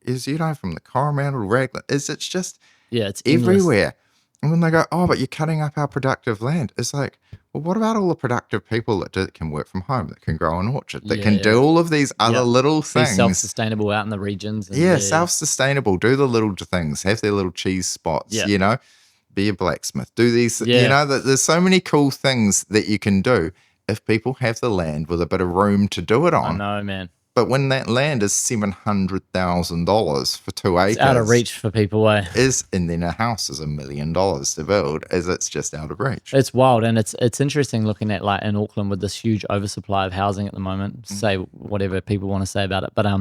from the Coromandel, Raglan, it's just it's everywhere. And when they go, oh, but you're cutting up our productive land, it's like, well, what about all the productive people that can work from home, that can grow an orchard, that can do all of these other little things? Be self-sustainable out in the regions. Self-sustainable. Do the little things. Have their little cheese spots, Be a blacksmith. Do these, there's so many cool things that you can do if people have the land with a bit of room to do it on. I know, man. But when that land is $700,000 for 2 acres, It's out of reach for people. and then a house is $1 million to build, it's just out of reach. It's wild, and it's interesting looking at like in Auckland with this huge oversupply of housing at the moment. Say whatever people want to say about it, but I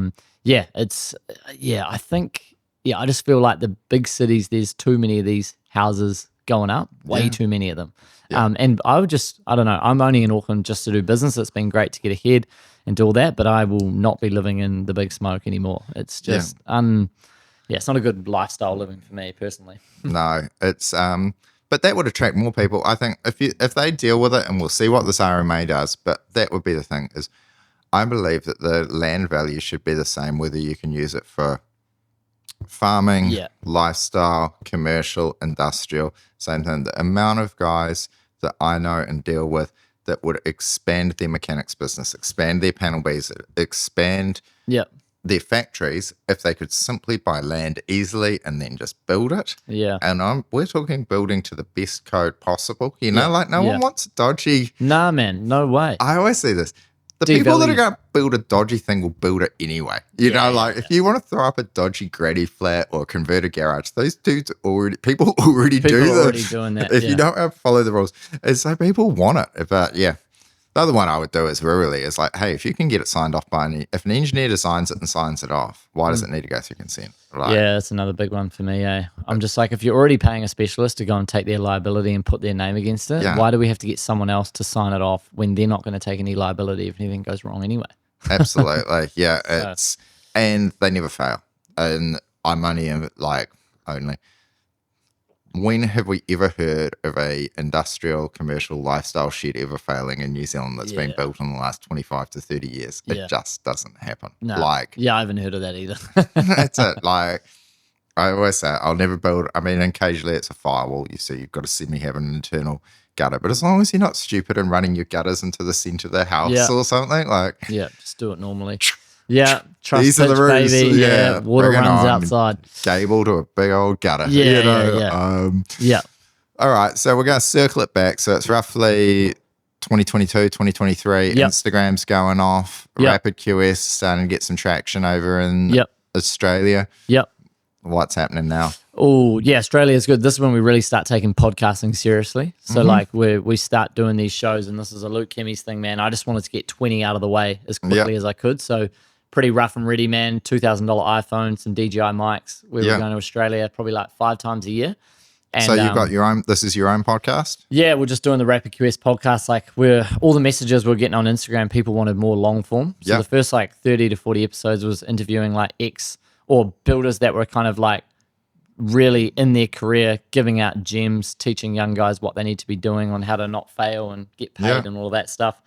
think I just feel like the big cities, there's too many of these houses going up, way too many of them. And I don't know, I'm only in Auckland just to do business. It's been great to get ahead and do all that, but I will not be living in the big smoke anymore. It's just, it's not a good lifestyle living for me personally. No, it's, but that would attract more people. I think if they deal with it, and we'll see what this RMA does, but that would be the thing is, I believe that the land value should be the same whether you can use it for farming, lifestyle, commercial, industrial, same thing. The amount of guys that I know and deal with that would expand their mechanics business, expand their panel bees, expand their factories if they could simply buy land easily and then just build it. Yeah. And we're talking building to the best code possible. Like no one wants dodgy. Nah, man, no way. I always say this. The people that are going to build a dodgy thing will build it anyway. If you want to throw up a dodgy granny flat or convert a garage, those dudes people already do this. Already doing that. If you don't follow the rules. And so people want it. But the other one I would do is rurally is like, hey, if you can get it signed off if an engineer designs it and signs it off, why does it need to go through consent? That's another big one for me. I'm just like, if you're already paying a specialist to go and take their liability and put their name against it, why do we have to get someone else to sign it off when they're not going to take any liability if anything goes wrong anyway? Absolutely. It's and they never fail. And I'm only. When have we ever heard of a industrial commercial lifestyle shed ever failing in New Zealand that's been built in the last 25 to 30 years? It just doesn't happen. No. I haven't heard of that either. That's it. Like I always say, I'll never build. I mean, occasionally it's a firewall. You see, you've got to semi-have an internal gutter, but as long as you're not stupid and running your gutters into the center of the house or something, just do it normally. Trust these are the rules. baby. Water runs outside. Gable to a big old gutter. All right, so we're going to circle it back. So it's roughly 2022, 2023. Instagram's going off. Rapid QS starting to get some traction over in Australia. What's happening now? Oh, Australia is good. This is when we really start taking podcasting seriously. So we start doing these shows, and this is a Luke Kemmy's thing, man. I just wanted to get 20 out of the way as quickly as I could. So pretty rough and ready, man. $2,000 iPhone, some DJI mics. We were going to Australia probably like 5 times a year. And, so you've got your own, this is your own podcast? Yeah, we're just doing the Rapid QS podcast. Like all the messages we're getting on Instagram, people wanted more long form. So the first 30 to 40 episodes was interviewing or builders that were kind of like really in their career, giving out gems, teaching young guys what they need to be doing on how to not fail and get paid and all of that stuff.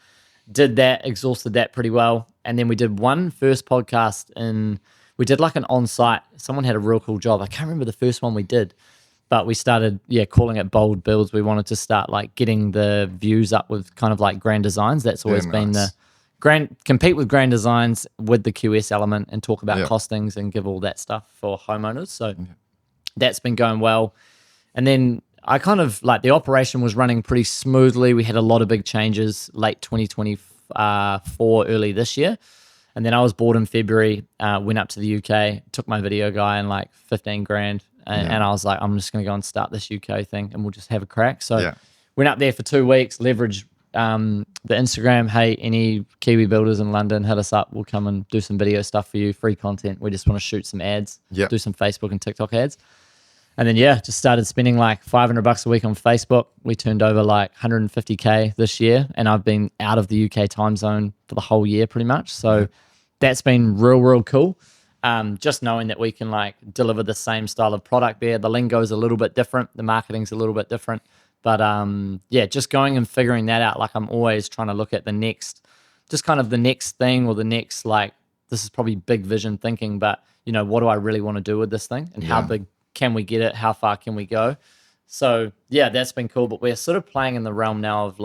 Did that, exhausted that pretty well. And then we did one first podcast we did like an on-site. Someone had a real cool job. I can't remember the first one we did, but we started, calling it bold builds. We wanted to start getting the views up with kind of like grand designs. That's always been the compete with grand designs with the QS element and talk about costings and give all that stuff for homeowners. So that's been going well. And then I kind of the operation was running pretty smoothly. We had a lot of big changes late 2024, early this year. And then I was bored in February, went up to the UK, took my video guy and 15 grand. And I was like, I'm just going to go and start this UK thing and we'll just have a crack. So went up there for 2 weeks, leveraged the Instagram. Hey, any Kiwi builders in London, hit us up. We'll come and do some video stuff for you, free content. We just want to shoot some ads, do some Facebook and TikTok ads. And then, just started spending $500 a week on Facebook. We turned over 150K this year, and I've been out of the UK time zone for the whole year pretty much. So that's been real, real cool. Just knowing that we can deliver the same style of product there. The lingo is a little bit different. The marketing's a little bit different. But just going and figuring that out. I'm always trying to look at the next, just kind of the next thing or the next, this is probably big vision thinking, but what do I really want to do with this thing and how big can we get it? How far can we go? So that's been cool. But we're sort of playing in the realm now of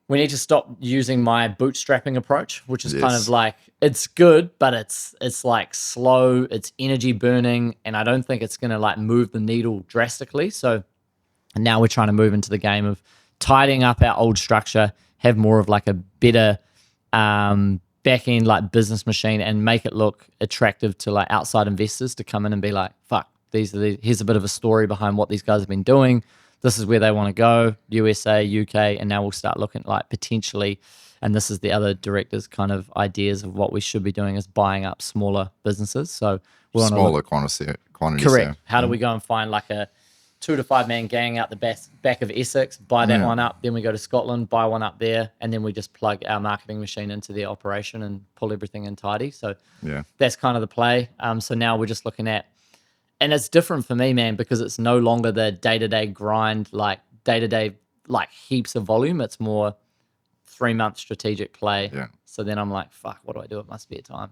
we need to stop using my bootstrapping approach, which is kind of it's good, but it's slow, it's energy burning, and I don't think it's going to move the needle drastically. So now we're trying to move into the game of tidying up our old structure, have more of a better back end like business machine and make it look attractive to like outside investors to come in and be like, fuck, here's a bit of a story behind what these guys have been doing. This is where they want to go, USA, UK, and now we'll start looking like potentially, and this is the other director's kind of ideas of what we should be doing is buying up smaller businesses. So we want smaller quantity. Correct. How do we go and find like a 2 to 5 man gang out the back of Essex, buy that one up, then we go to Scotland, buy one up there, and then we just plug our marketing machine into their operation and pull everything in tidy. So that's kind of the play. So now we're just looking at, and it's different for me, man, because it's no longer the day-to-day grind, like day-to-day, like heaps of volume. It's more 3-month strategic play. Yeah. So then I'm like, fuck, what do I do with my spare time?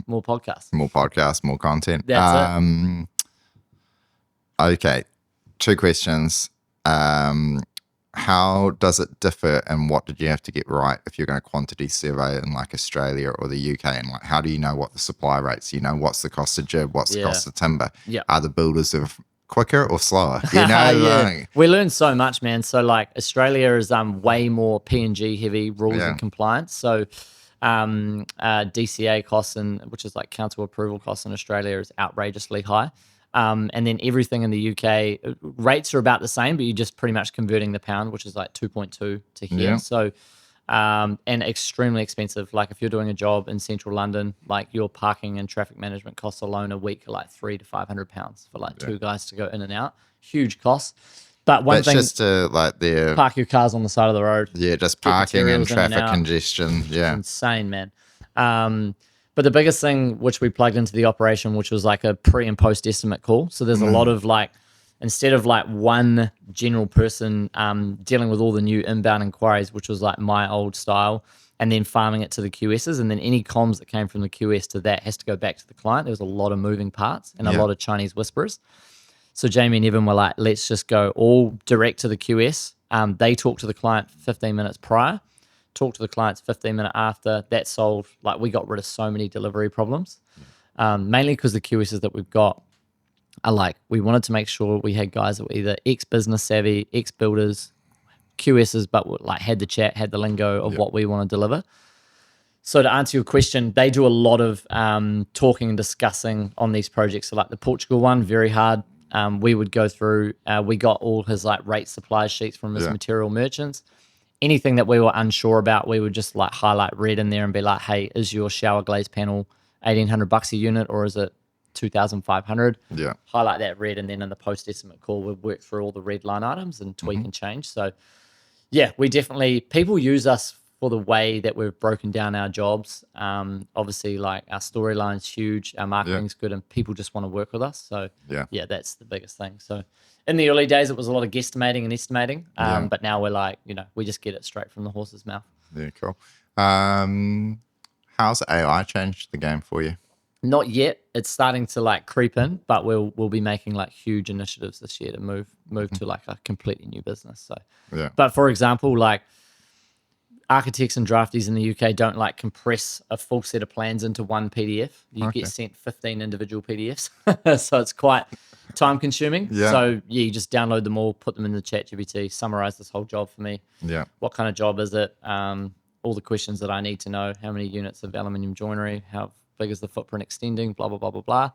More podcasts. More podcasts, more content. That's it. Okay. 2 questions. How does it differ and what did you have to get right if you're going to quantity survey in like Australia or the UK? And like, how do you know what the supply rates, what's the cost of jib, what's the cost of timber? Yeah. Are the builders quicker or slower? Like, we learned so much, man. So like Australia is way more P&G heavy rules and compliance. So DCA costs, which is like council approval costs in Australia, is outrageously high. And then everything in the UK, rates are about the same, but you're just pretty much converting the pound, which is like 2.2 to here. Yeah. So, and extremely expensive. Like if you're doing a job in central London, like your parking and traffic management costs alone a week are like £300 to £500 for like 2 guys to go in and out. Huge costs. But one thing, just to like park your cars on the side of the road. Yeah, just parking and traffic congestion. Yeah. It's insane, man. But the biggest thing which we plugged into the operation, which was like a pre and post estimate call. So there's a lot of like, instead of like one general person dealing with all the new inbound inquiries, which was like my old style, and then farming it to the QSs, and then any comms that came from the QS to that has to go back to the client. There was a lot of moving parts and a lot of Chinese whisperers. So Jamie and Evan were like, let's just go all direct to the QS. They talk to the client 15 minutes prior. Talk to the clients 15 minutes after. That solved, like we got rid of so many delivery problems, mainly because the QSs that we've got are like, we wanted to make sure we had guys that were either ex-business savvy, ex-builders, QSs, but like had the chat, had the lingo of what we want to deliver. So to answer your question, they do a lot of talking and discussing on these projects. So like the Portugal one, very hard. We would go through, we got all his like rate supply sheets from his material merchants. Anything that we were unsure about, we would just like highlight red in there and be like, hey, is your shower glaze panel $1,800 a unit or is it 2,500? Yeah. Highlight that red, and then in the post estimate call, we'd work through all the red line items and tweak and change. So yeah, we definitely, people use us for the way that we've broken down our jobs. Obviously like our storyline's huge, our marketing's good, and people just want to work with us. So yeah, that's the biggest thing. So in the early days, it was a lot of guesstimating and estimating, but now we're like, we just get it straight from the horse's mouth. Yeah, cool. How's AI changed the game for you? Not yet. It's starting to like creep in, but we'll be making like huge initiatives this year to move to like a completely new business. So, but for example, like architects and draftees in the UK don't like compress a full set of plans into one PDF. You get sent 15 individual PDFs. So it's quite time consuming. Yeah. So you just download them all, put them in the ChatGPT, summarize this whole job for me. Yeah. What kind of job is it? All the questions that I need to know. How many units of aluminium joinery? How big is the footprint extending? Blah, blah, blah, blah, blah.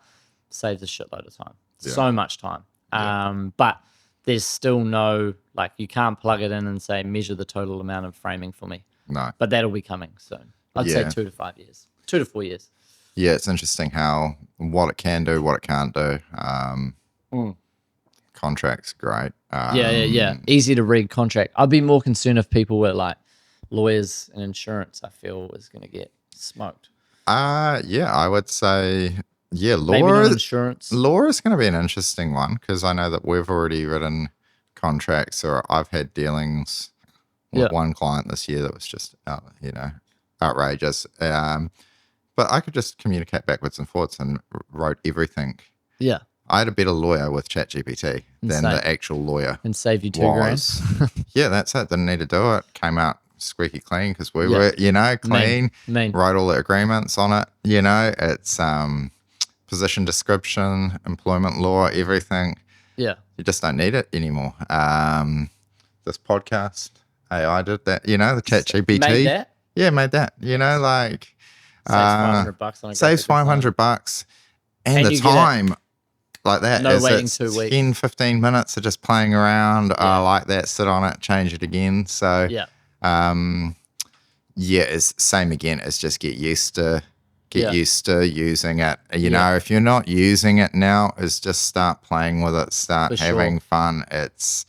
Saves a shitload of time. Yeah. So much time. But there's still no, like you can't plug it in and say, measure the total amount of framing for me. No. But that'll be coming soon. I'd say 2 to 5 years. 2 to 4 years. Yeah, it's interesting how, what it can do, what it can't do. Contracts, great. Yeah. Easy to read contract. I'd be more concerned if people were like lawyers and insurance, I feel is going to get smoked. Yeah, I would say, Maybe not insurance. Law is going to be an interesting one because I know that we've already written contracts, or I've had dealings with one client this year that was just, outrageous. But I could just communicate backwards and forwards and wrote everything. Yeah. I had a better lawyer with ChatGPT than the actual lawyer. And save you $2,000. Yeah, that's it. Didn't need to do it. Came out squeaky clean because we were, clean. Mean. Wrote all the agreements on it. It's position description, employment law, everything. Yeah. You just don't need it anymore. This podcast, AI did that, the ChatGPT. Made that? Yeah, made that. Saves $500 on a Saves graphic design. $500 and And the you get it- time. Like that. No waiting 2 weeks. 10, 15 minutes of just playing around. I like that. Sit on it, change it again. So, it's same again. It's just get used to using it. You know, if you're not using it now, is just start playing with it, start having fun. It's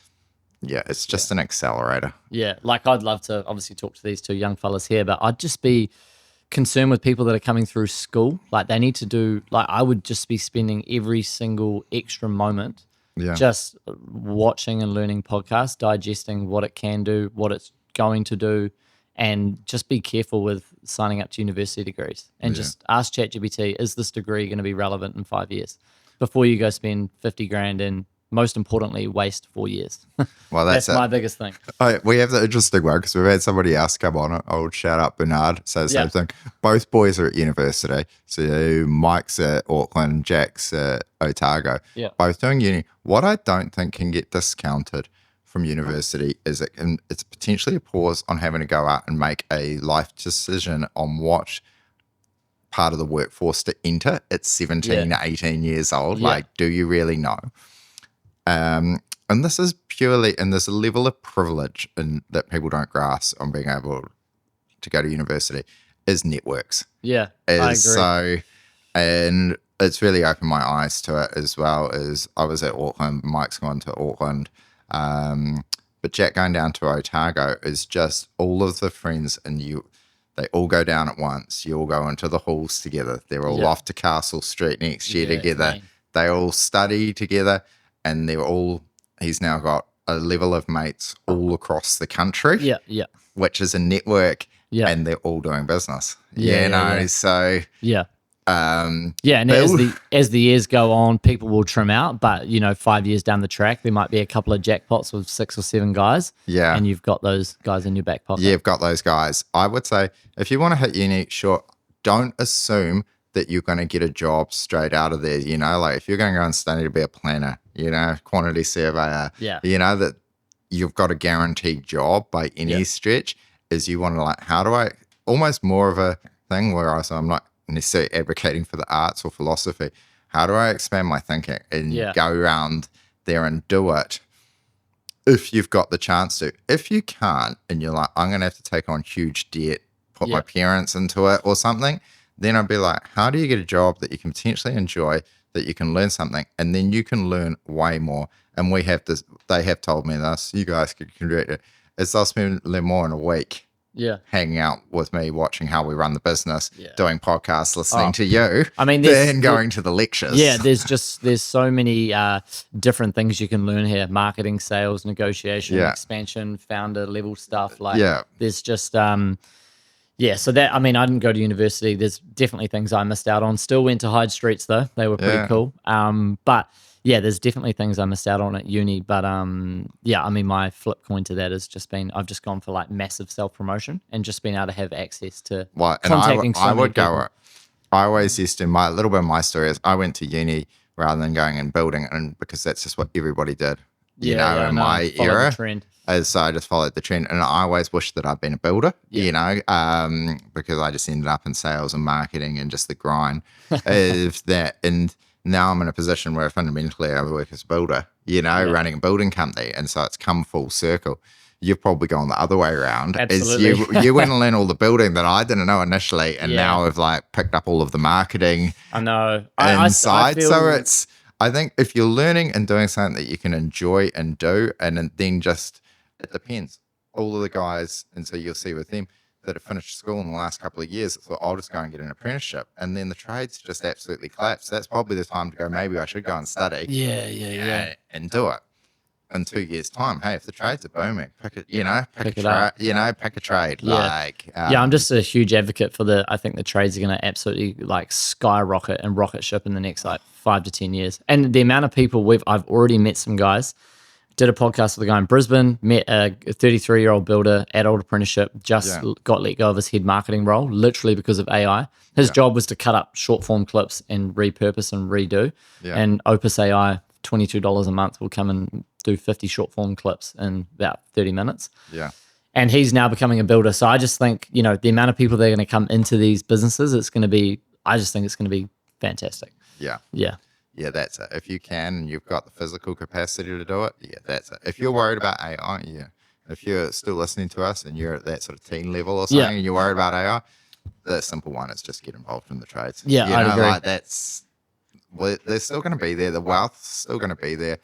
just an accelerator. Yeah, like I'd love to obviously talk to these two young fellas here, but I'd just be concerned with people that are coming through school. Like they need to do, like I would just be spending every single extra moment just watching and learning podcasts, digesting what it can do, what it's going to do, and just be careful with signing up to university degrees and just ask ChatGPT, is this degree going to be relevant in 5 years before you go spend 50 grand and most importantly, waste 4 years. Well, that's my biggest thing. We have the interesting one because we've had somebody else come on. I'll shout out Bernard, say the same thing. Both boys are at university. So Mike's at Auckland, Jack's at Otago. Yeah. Both doing uni. What I don't think can get discounted from university is it's potentially a pause on having to go out and make a life decision on what part of the workforce to enter at 17, 18 years old. Yeah. Like, do you really know? And this is purely, and there's a level of privilege that people don't grasp on being able to go to university, is networks. Yeah, I agree. So, and it's really opened my eyes to it as well. As I was at Auckland, Mike's gone to Auckland, but Jack going down to Otago is just all of the friends, and they all go down at once. You all go into the halls together. They're all off to Castle Street next year together. They all study together. And he's now got a level of mates all across the country. Yeah. Which is a network. Yeah. And they're all doing business. So. Yeah. And as the years go on, people will trim out. But, 5 years down the track, there might be a couple of jackpots with 6 or 7 guys. Yeah. And you've got those guys in your back pocket. Yeah, you've got those guys. I would say if you want to hit uni, sure, don't assume that you're going to get a job straight out of there. Like if you're going to go and study to be a planner, quantity surveyor, that you've got a guaranteed job by any stretch, is you want to how do I, almost more of a thing where I'm not necessarily advocating for the arts or philosophy. How do I expand my thinking and go around there and do it if you've got the chance to? If you can't and you're like, I'm going to have to take on huge debt, put my parents into it or something, then I'd be like, how do you get a job that you can potentially enjoy, that you can learn something, and then you can learn way more? And we have this, they have told me this, you guys could contribute it, is they'll spend more in a week hanging out with me, watching how we run the business, doing podcasts, listening to you, then going to the lectures. Yeah, there's so many different things you can learn here. Marketing, sales, negotiation, expansion, founder level stuff. There's just... so that, I didn't go to university. There's definitely things I missed out on. Still went to Hyde Streets though. They were pretty cool. But there's definitely things I missed out on at uni. But my flip coin to that has just been, I've just gone for like massive self-promotion and just been able to have access to contacting so many people. I always used to, a little bit of my story is I went to uni rather than going and building, and because that's just what everybody did. In my era. So I just followed the trend, and I always wished that I'd been a builder, because I just ended up in sales and marketing and just the grind of that. And now I'm in a position where fundamentally I work as a builder, running a building company. And so it's come full circle. You've probably gone the other way around. Absolutely. You went and learned all the building that I didn't know initially, and now I've picked up all of the marketing. I know. Inside. I think if you're learning and doing something that you can enjoy and do, and then just, it depends. All of the guys, and so you'll see with them that have finished school in the last couple of years, so I'll just go and get an apprenticeship. And then the trades just absolutely collapse. That's probably the time to go, maybe I should go and study. And do it. In 2 years' time, hey, if the trades are booming, pick a trade. I'm just a huge advocate for I think the trades are going to absolutely skyrocket and rocket ship in the next 5 to 10 years. And the amount of people I've already met some guys, did a podcast with a guy in Brisbane, met a 33-year-old builder, adult apprenticeship, just got let go of his head marketing role, literally because of AI. His job was to cut up short form clips and repurpose and redo. And Opus AI, $22 a month, will come and do 50 short form clips in about 30 minutes. and he's now becoming a builder. So I just think, you know, the amount of people that are going to come into these businesses, I just think it's going to be fantastic. Yeah. Yeah. Yeah, that's it. If you can and you've got the physical capacity to do it, yeah, that's it. If you're worried about AI, yeah. If you're still listening to us and you're at that sort of teen level or something and you're worried about AI, the simple one is just get involved in the trades. Yeah, you I'd agree. Like they're still going to be there. The wealth's still going to be there.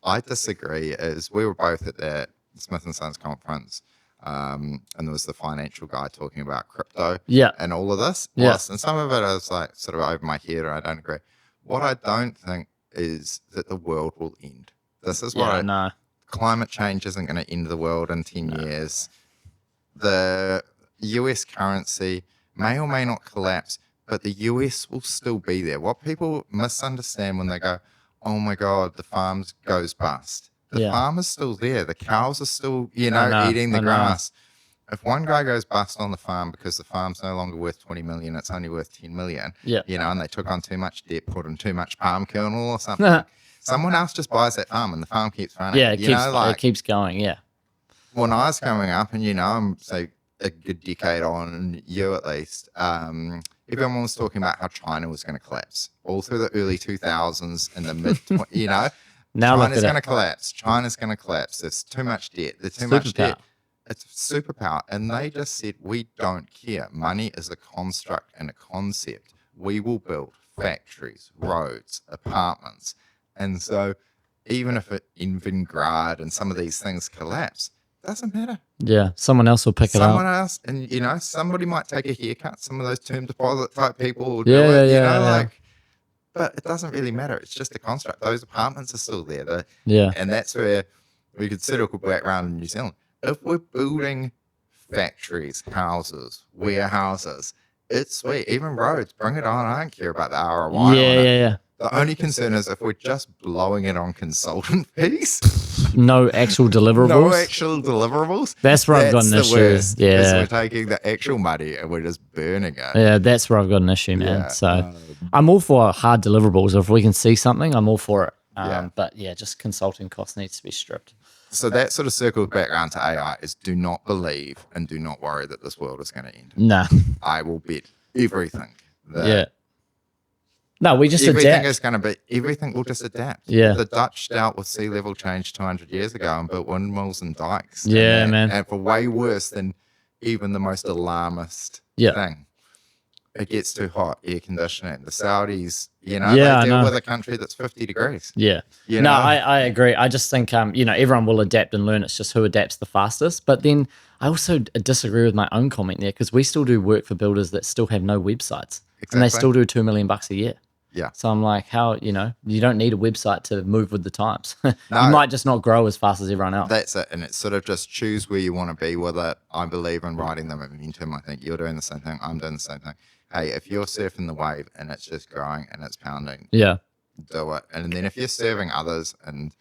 I disagree. Is we were both at that Smith & Sons conference, and there was the financial guy talking about crypto and all of this. Yeah. And some of it is like sort of over my head, and I don't agree. What I don't think is that the world will end. This is what climate change isn't going to end the world in 10 years. The US currency may or may not collapse, but the US will still be there. What people misunderstand when they go, oh my God, the farms goes bust. The farm is still there. The cows are still, eating the grass. If one guy goes bust on the farm because the farm's no longer worth 20 million, it's only worth 10 million, and they took on too much debt, put in too much palm kernel or something, someone else just buys that farm and the farm keeps running. Yeah, it keeps going, When I was coming up, and I'm, say, a good decade on, you at least, everyone was talking about how China was going to collapse all through the early 2000s and the mid, now China's going to collapse. China's going to collapse. There's too much debt. There's too much debt. It's superpower. And they just said, we don't care. Money is a construct and a concept. We will build factories, roads, apartments. And so even if Invengrad and some of these things collapse, doesn't matter. Yeah, someone else will pick it up. Someone else, and somebody might take a haircut. Some of those term deposit type people will do it. But it doesn't really matter. It's just a construct. Those apartments are still there. And that's where we could circle back around in New Zealand. If we're building factories, houses, warehouses, it's sweet. Even roads, bring it on. I don't care about the ROI. Yeah. The only concern is if we're just blowing it on consultant fees. No actual deliverables. That's where I've got an issue. Worst, we're taking the actual money and we're just burning it. Yeah, that's where I've got an issue, man. So I'm all for hard deliverables. If we can see something, I'm all for it. But just consulting costs needs to be stripped. So that sort of circles back around to AI is do not believe and do not worry that this world is going to end. Nah. I will bet everything. No, we just everything adapt. Everything will just adapt. Yeah. The Dutch dealt with sea level change 200 years ago and built windmills and dikes. Yeah, man. And for way worse than even the most alarmist thing. It gets too hot, air conditioning. The Saudis, they deal with a country that's 50 degrees. Yeah. I agree. I just think, everyone will adapt and learn. It's just who adapts the fastest. But then I also disagree with my own comment there because we still do work for builders that still have no websites. Exactly. And they still do $2 million a year. Yeah. So I'm like, you don't need a website to move with the times. You might just not grow as fast as everyone else. That's it. And it's sort of just choose where you want to be with it. I believe in riding the momentum. I think you're doing the same thing. I'm doing the same thing. Hey, if you're surfing the wave and it's just growing and it's pounding, do it. And then if you're serving others, and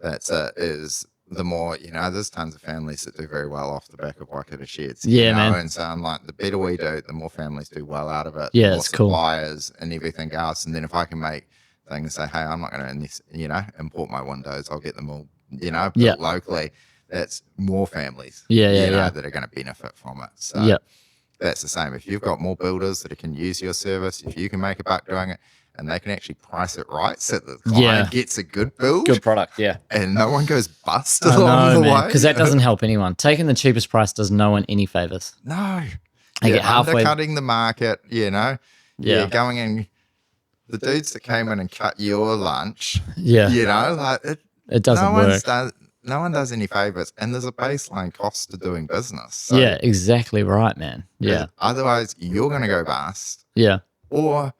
that's it, is the more, there's tons of families that do very well off the back of Waikato sheds. Man. And so I'm like, the better we do, the more families do well out of it. Yeah, the more it's cool. suppliers and everything else. And then if I can make things say, hey, I'm not going to, import my windows, I'll get them all, built locally. That's more families, that are going to benefit from it. So that's the same. If you've got more builders that can use your service, if you can make a buck doing it, and they can actually price it right so that the client gets a good build. Good product, and no one goes bust along the way. Because that doesn't help anyone. Taking the cheapest price does no one any favors. No. Get halfway. Undercutting the market, going in. The dudes that came in and cut your lunch, it doesn't work. No one does any favors, and there's a baseline cost to doing business. So exactly right, man. Yeah. Otherwise, you're going to go bust. Yeah. Or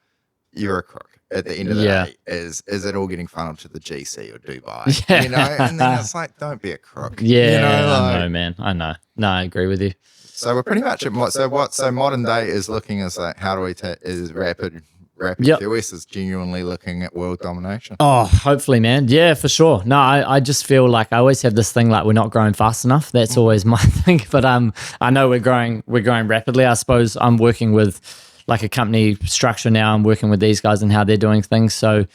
you're a crook at the end of the day. Is it all getting funneled to the GC or Dubai? And then it's like, don't be a crook. I know, man. I know. No, I agree with you. So we're pretty much at so modern day is looking as like, how do we is rapid QS is genuinely looking at world domination. Oh, hopefully, man. Yeah, for sure. No, I just feel like I always have this thing like we're not growing fast enough. That's always my thing. But I know we're growing rapidly. I suppose I'm working with like a company structure now. I'm working with these guys and how they're doing things. So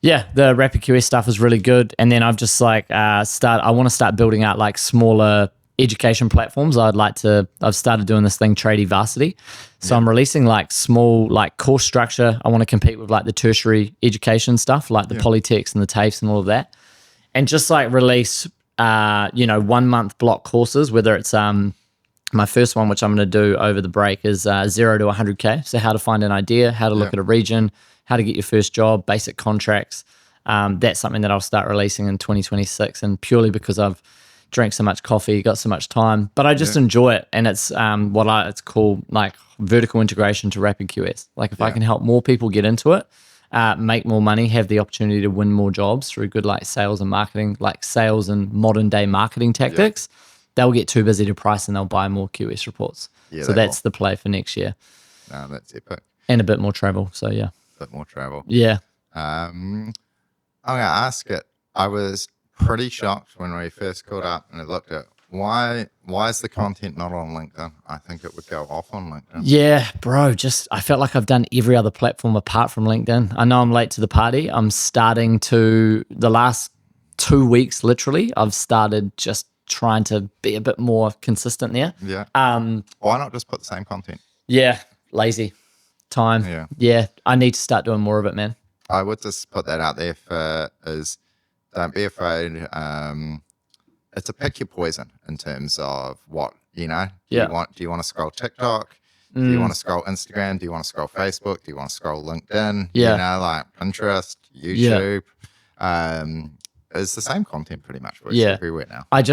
yeah, the rapid QS stuff is really good. And then I've just like I want to start building out like smaller education platforms. I've started doing this thing, Tradie Varsity. So I'm releasing like small, like course structure. I want to compete with like the tertiary education stuff, like the Polytechs and the TAFEs and all of that. And just like release, 1 month block courses, whether it's, my first one, which I'm going to do over the break, is 0 to 100K. So how to find an idea, how to look at a region, how to get your first job, basic contracts. That's something that I'll start releasing in 2026, and purely because I've drank so much coffee, got so much time, but I just enjoy it. And it's it's called like vertical integration to rapid QS. Like if I can help more people get into it, make more money, have the opportunity to win more jobs through good like sales and marketing, like sales and modern day marketing tactics, they'll get too busy to price and they'll buy more QS reports. So that's the play for next year. No, that's epic. And a bit more travel. So A bit more travel. Yeah. I'm going to ask it. I was pretty shocked when we first caught up and I looked at why is the content not on LinkedIn? I think it would go off on LinkedIn. Yeah, bro, I felt like I've done every other platform apart from LinkedIn. I know I'm late to the party. I'm starting to, the last 2 weeks, literally, I've started just trying to be a bit more consistent there. Yeah. Why not just put the same content? Yeah, lazy. Time. Yeah, I need to start doing more of it, man. I would just put that out there don't be afraid. It's a pick your poison in terms of what, do you want to scroll TikTok? Do you want to scroll Instagram? Do you want to scroll Facebook? Do you want to scroll LinkedIn? Like Pinterest, YouTube. It's the same content pretty much everywhere now. I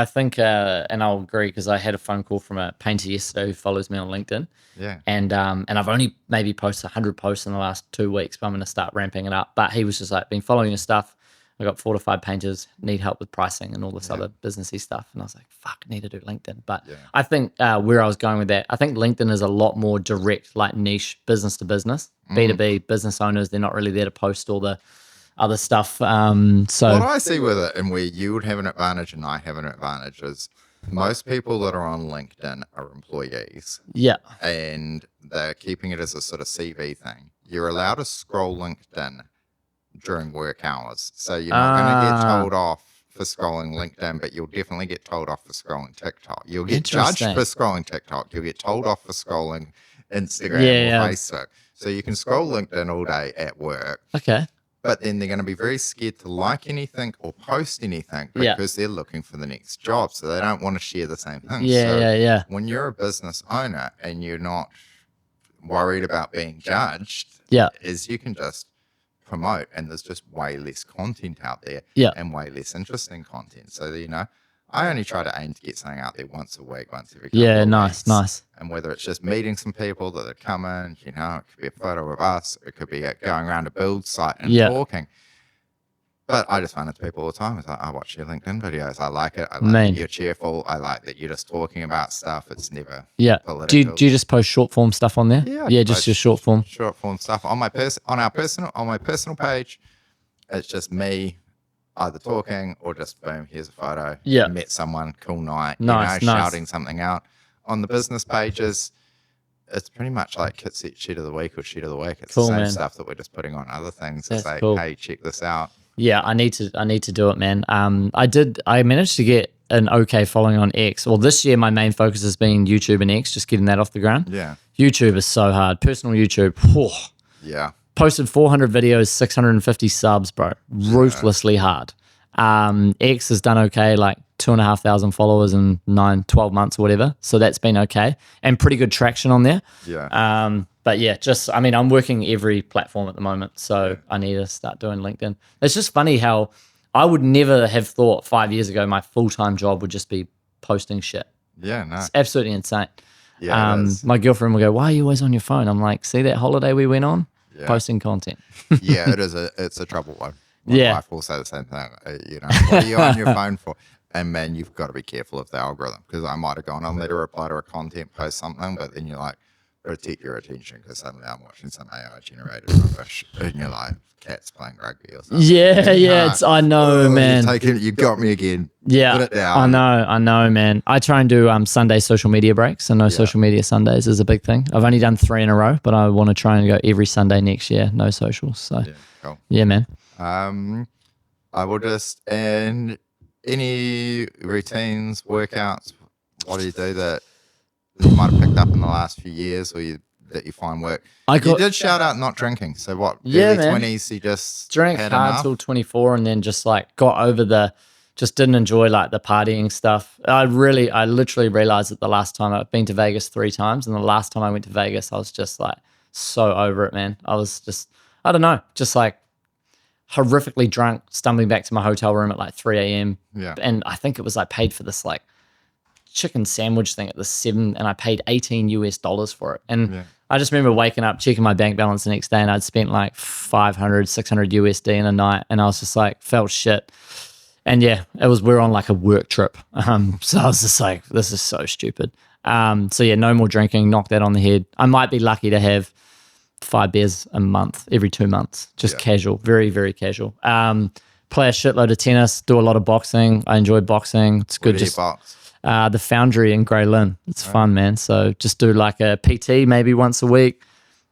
think, and I'll agree because I had a phone call from a painter yesterday who follows me on LinkedIn. Yeah. And I've only maybe posted 100 posts in the last 2 weeks, but I'm going to start ramping it up. But he was just like, been following your stuff. I got 4 to 5 painters, need help with pricing and all this other businessy stuff. And I was like, fuck, I need to do LinkedIn. But I think where I was going with that, I think LinkedIn is a lot more direct, like niche business to business, B2B business owners. They're not really there to post all the other stuff. So what I see with it, and where you would have an advantage and I have an advantage, is most people that are on LinkedIn are employees. Yeah. And they're keeping it as a sort of CV thing. You're allowed to scroll LinkedIn during work hours. So you're not going to get told off for scrolling LinkedIn, but you'll definitely get told off for scrolling TikTok. You'll get judged for scrolling TikTok. You'll get told off for scrolling Instagram or Facebook. So you can scroll LinkedIn all day at work. Okay. But then they're going to be very scared to like anything or post anything because they're looking for the next job. So they don't want to share the same thing. When you're a business owner and you're not worried about being judged, is you can just promote, and there's just way less content out there and way less interesting content. So, I only try to aim to get something out there once a week, once every couple of weeks. Nice. And whether it's just meeting some people that are coming, it could be a photo of us, it could be going around a build site and talking. But I just find it to people all the time. It's like, I watch your LinkedIn videos. I like it. I like that you're cheerful. I like that you're just talking about stuff. It's never political. Do you just post short form stuff on there? Yeah, just your short form. Short form stuff on my personal page. It's just me either talking or just boom, here's a photo. Yeah, met someone, cool night. Nice. Shouting something out. On the business pages, it's pretty much like sheet of the week or sheet of the week. It's the same stuff that we're just putting on other things. It's like, hey, check this out. Yeah, I need to do it, man. I managed to get an okay following on X. Well, this year my main focus has been YouTube and X, just getting that off the ground. Yeah. YouTube is so hard. Personal YouTube. Yeah. Posted 400 videos, 650 subs, bro. Ruthlessly hard. X has done okay, like 2,500 followers in 12 months or whatever. So that's been okay. And pretty good traction on there. Yeah. But yeah, I'm working every platform at the moment, so I need to start doing LinkedIn. It's just funny how I would never have thought 5 years ago my full-time job would just be posting shit. Yeah, no. It's absolutely insane. Yeah, my girlfriend will go, why are you always on your phone? I'm like, see that holiday we went on? Yeah. Posting content. Yeah, it's a trouble one. My wife will say the same thing. What are you on your phone for? And man, you've got to be careful of the algorithm, because I might have gone on there to reply to a content post something, but then you're like, protect your attention, because suddenly I'm watching some AI generated rubbish and you're like, cats playing rugby or something. Yeah, I know, man. You got me again. Yeah, put it down. I know, man. I try and do Sunday social media breaks, so no social media Sundays is a big thing. I've only done 3 in a row, but I want to try and go every Sunday next year, no socials. So cool. Yeah, man. I will just, and Any routines, workouts? What do you do that you might have picked up in the last few years, or that you find work? You did shout out not drinking. So what? Yeah, early man. 20s, you just drank had hard enough? till 24, and then just like got over just didn't enjoy like the partying stuff. I literally realized that the last time I've been to Vegas 3 times, and the last time I went to Vegas, I was just like so over it, man. I was just, I don't know, just like horrifically drunk, stumbling back to my hotel room at like 3 a.m. Yeah. And I think it was, I paid for this like chicken sandwich thing at the 7, and I paid $18 for it. And I just remember waking up, checking my bank balance the next day, and I'd spent like 500, 600 USD in a night. And I was just like, felt shit. And yeah, we're on like a work trip. So I was just like, this is so stupid. So yeah, no more drinking, knock that on the head. I might be lucky to have 5 beers a month, every 2 months, just casual, very, very casual. Play a shitload of tennis, do a lot of boxing. I enjoy boxing. It's good. Just box? The Foundry in Grey Lynn. It's fun, man. So just do like a PT maybe once a week,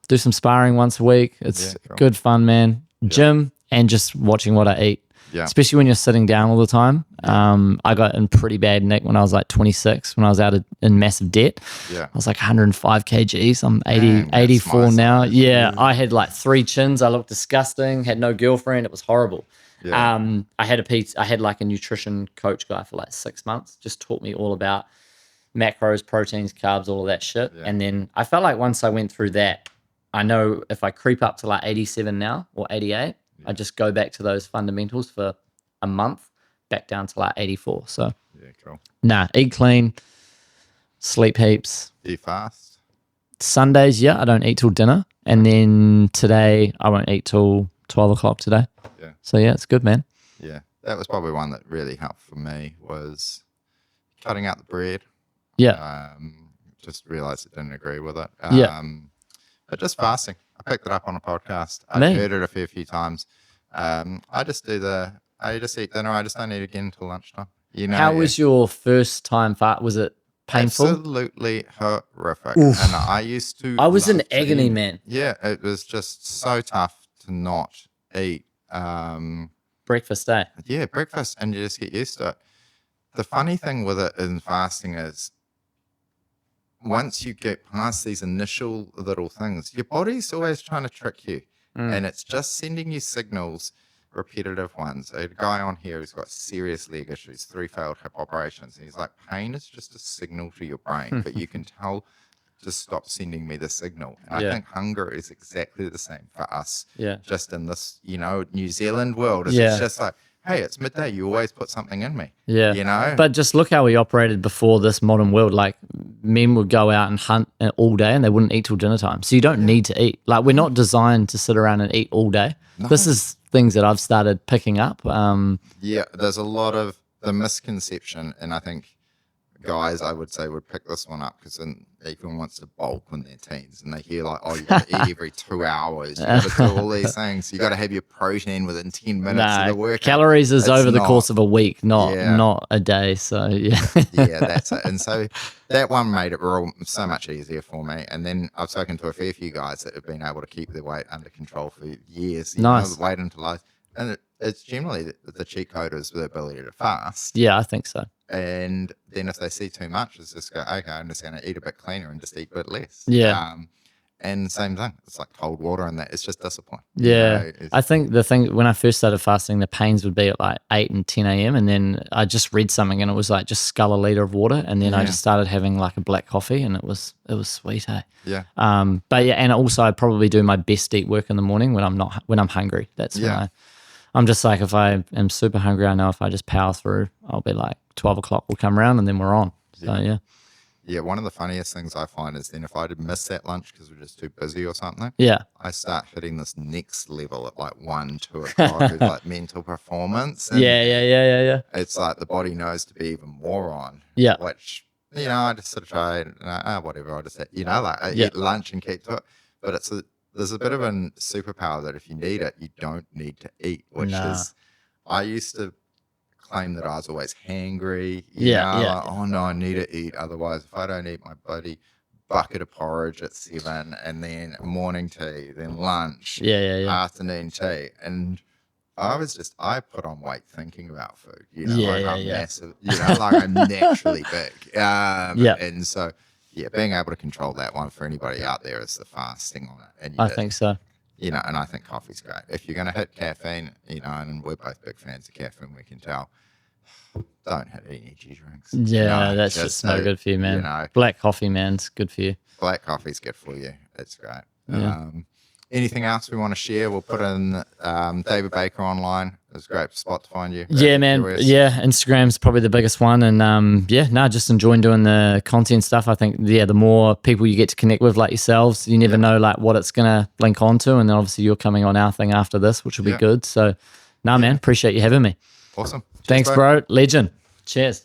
do some sparring once a week. It's good fun, man. Gym and just watching what I eat. Yeah. Especially when you're sitting down all the time. I got in pretty bad nick when I was like 26, when I was out in massive debt. Yeah. I was like 105 kgs. I'm 84 now. Yeah. I had like 3 chins. I looked disgusting, had no girlfriend. It was horrible. Yeah. I had like a nutrition coach guy for like 6 months, just taught me all about macros, proteins, carbs, all of that shit. Yeah. And then I felt like once I went through that, I know if I creep up to like 87 now or 88, I just go back to those fundamentals for a month, back down to like 84. So cool. Nah, eat clean, sleep heaps. Do you fast? Sundays, yeah, I don't eat till dinner. And then today, I won't eat till 12 o'clock today. Yeah. So yeah, it's good, man. Yeah, that was probably one that really helped for me, was cutting out the bread. Yeah. Just realized I didn't agree with it. But just fasting. I picked it up on a podcast. I've heard it a fair few times. I just eat dinner. I just don't eat again until lunchtime. You know. How was your first time fast? Was it painful? Absolutely horrific. Oof. And I used to. I was in agony, man. Yeah, it was just so tough to not eat. Breakfast, eh? Yeah, breakfast, and you just get used to it. The funny thing with it in fasting is, once you get past these initial little things, your body's always trying to trick you. And it's just sending you signals, repetitive ones. A guy on here who's got serious leg issues, 3 failed hip operations. And he's like, pain is just a signal to your brain, but you can tell, just stop sending me the signal. And I think hunger is exactly the same for us. Yeah. Just in this, New Zealand world. It's just like, hey, it's midday. You always put something in me. Yeah. But just look how we operated before this modern world. Like, men would go out and hunt all day and they wouldn't eat till dinner time. So you don't need to eat. Like, we're not designed to sit around and eat all day. No. This is things that I've started picking up. There's a lot of the misconception, and I think guys, I would say, would pick this one up, because everyone wants to bulk when they're teens, and they hear like, oh, you got to eat every 2 hours, you got to do all these things, you got to have your protein within 10 minutes of the workout. Calories is over the course of a week, not a day. So yeah. That's it. And so that one made it so much easier for me. And then I've spoken to a fair few guys that have been able to keep their weight under control for years. Nice. Wait until life. And it's generally the cheat code is the ability to fast. Yeah, I think so. And then if they see too much, it's just go, okay, I'm just going to eat a bit cleaner and just eat a bit less. Yeah. And same thing. It's like cold water, and that it's just discipline. Yeah. I think the thing, when I first started fasting, the pains would be at like 8 and 10 a.m. And then I just read something and it was like, just scull a liter of water. And then I just started having like a black coffee, and it was sweet, eh? Yeah. But yeah, and also I probably do my best deep work in the morning when I'm hungry. That's when I'm just like, if I am super hungry, I know if I just power through, I'll be like 12 o'clock will come around and then we're on. So yeah. Yeah, one of the funniest things I find is then if I did miss that lunch because we're just too busy or something, I start hitting this next level at like 1, 2 o'clock, with like mental performance. And yeah. It's like the body knows to be even more on. Yeah. Which, I just sort of try and whatever, I just, I eat lunch and keep to it. But there's a bit of a superpower that if you need it, you don't need to eat, which is, I used to claim that I was always hangry. Like, oh no, I need to eat. Otherwise, if I don't eat my bloody bucket of porridge at 7, and then morning tea, then lunch, afternoon tea. And I put on weight thinking about food, I'm massive, I'm naturally big. And so, being able to control that one for anybody out there is the fasting on it. And I think so. and I think coffee's great. If you're going to hit caffeine, and we're both big fans of caffeine, we can tell, don't hit energy drinks. Yeah, that's just no good for you, man. Black coffee, man, it's good for you. Black coffee's good for you. It's great. Yeah. Anything else we want to share? We'll put in David Baker online. It's a great spot to find you. Yeah, man. Yeah, Instagram's probably the biggest one. And just enjoying doing the content stuff. I think, the more people you get to connect with like yourselves, you never know like what it's going to link onto. And then obviously you're coming on our thing after this, which will be good. So, man, appreciate you having me. Awesome. Thanks, bro. Legend. Cheers.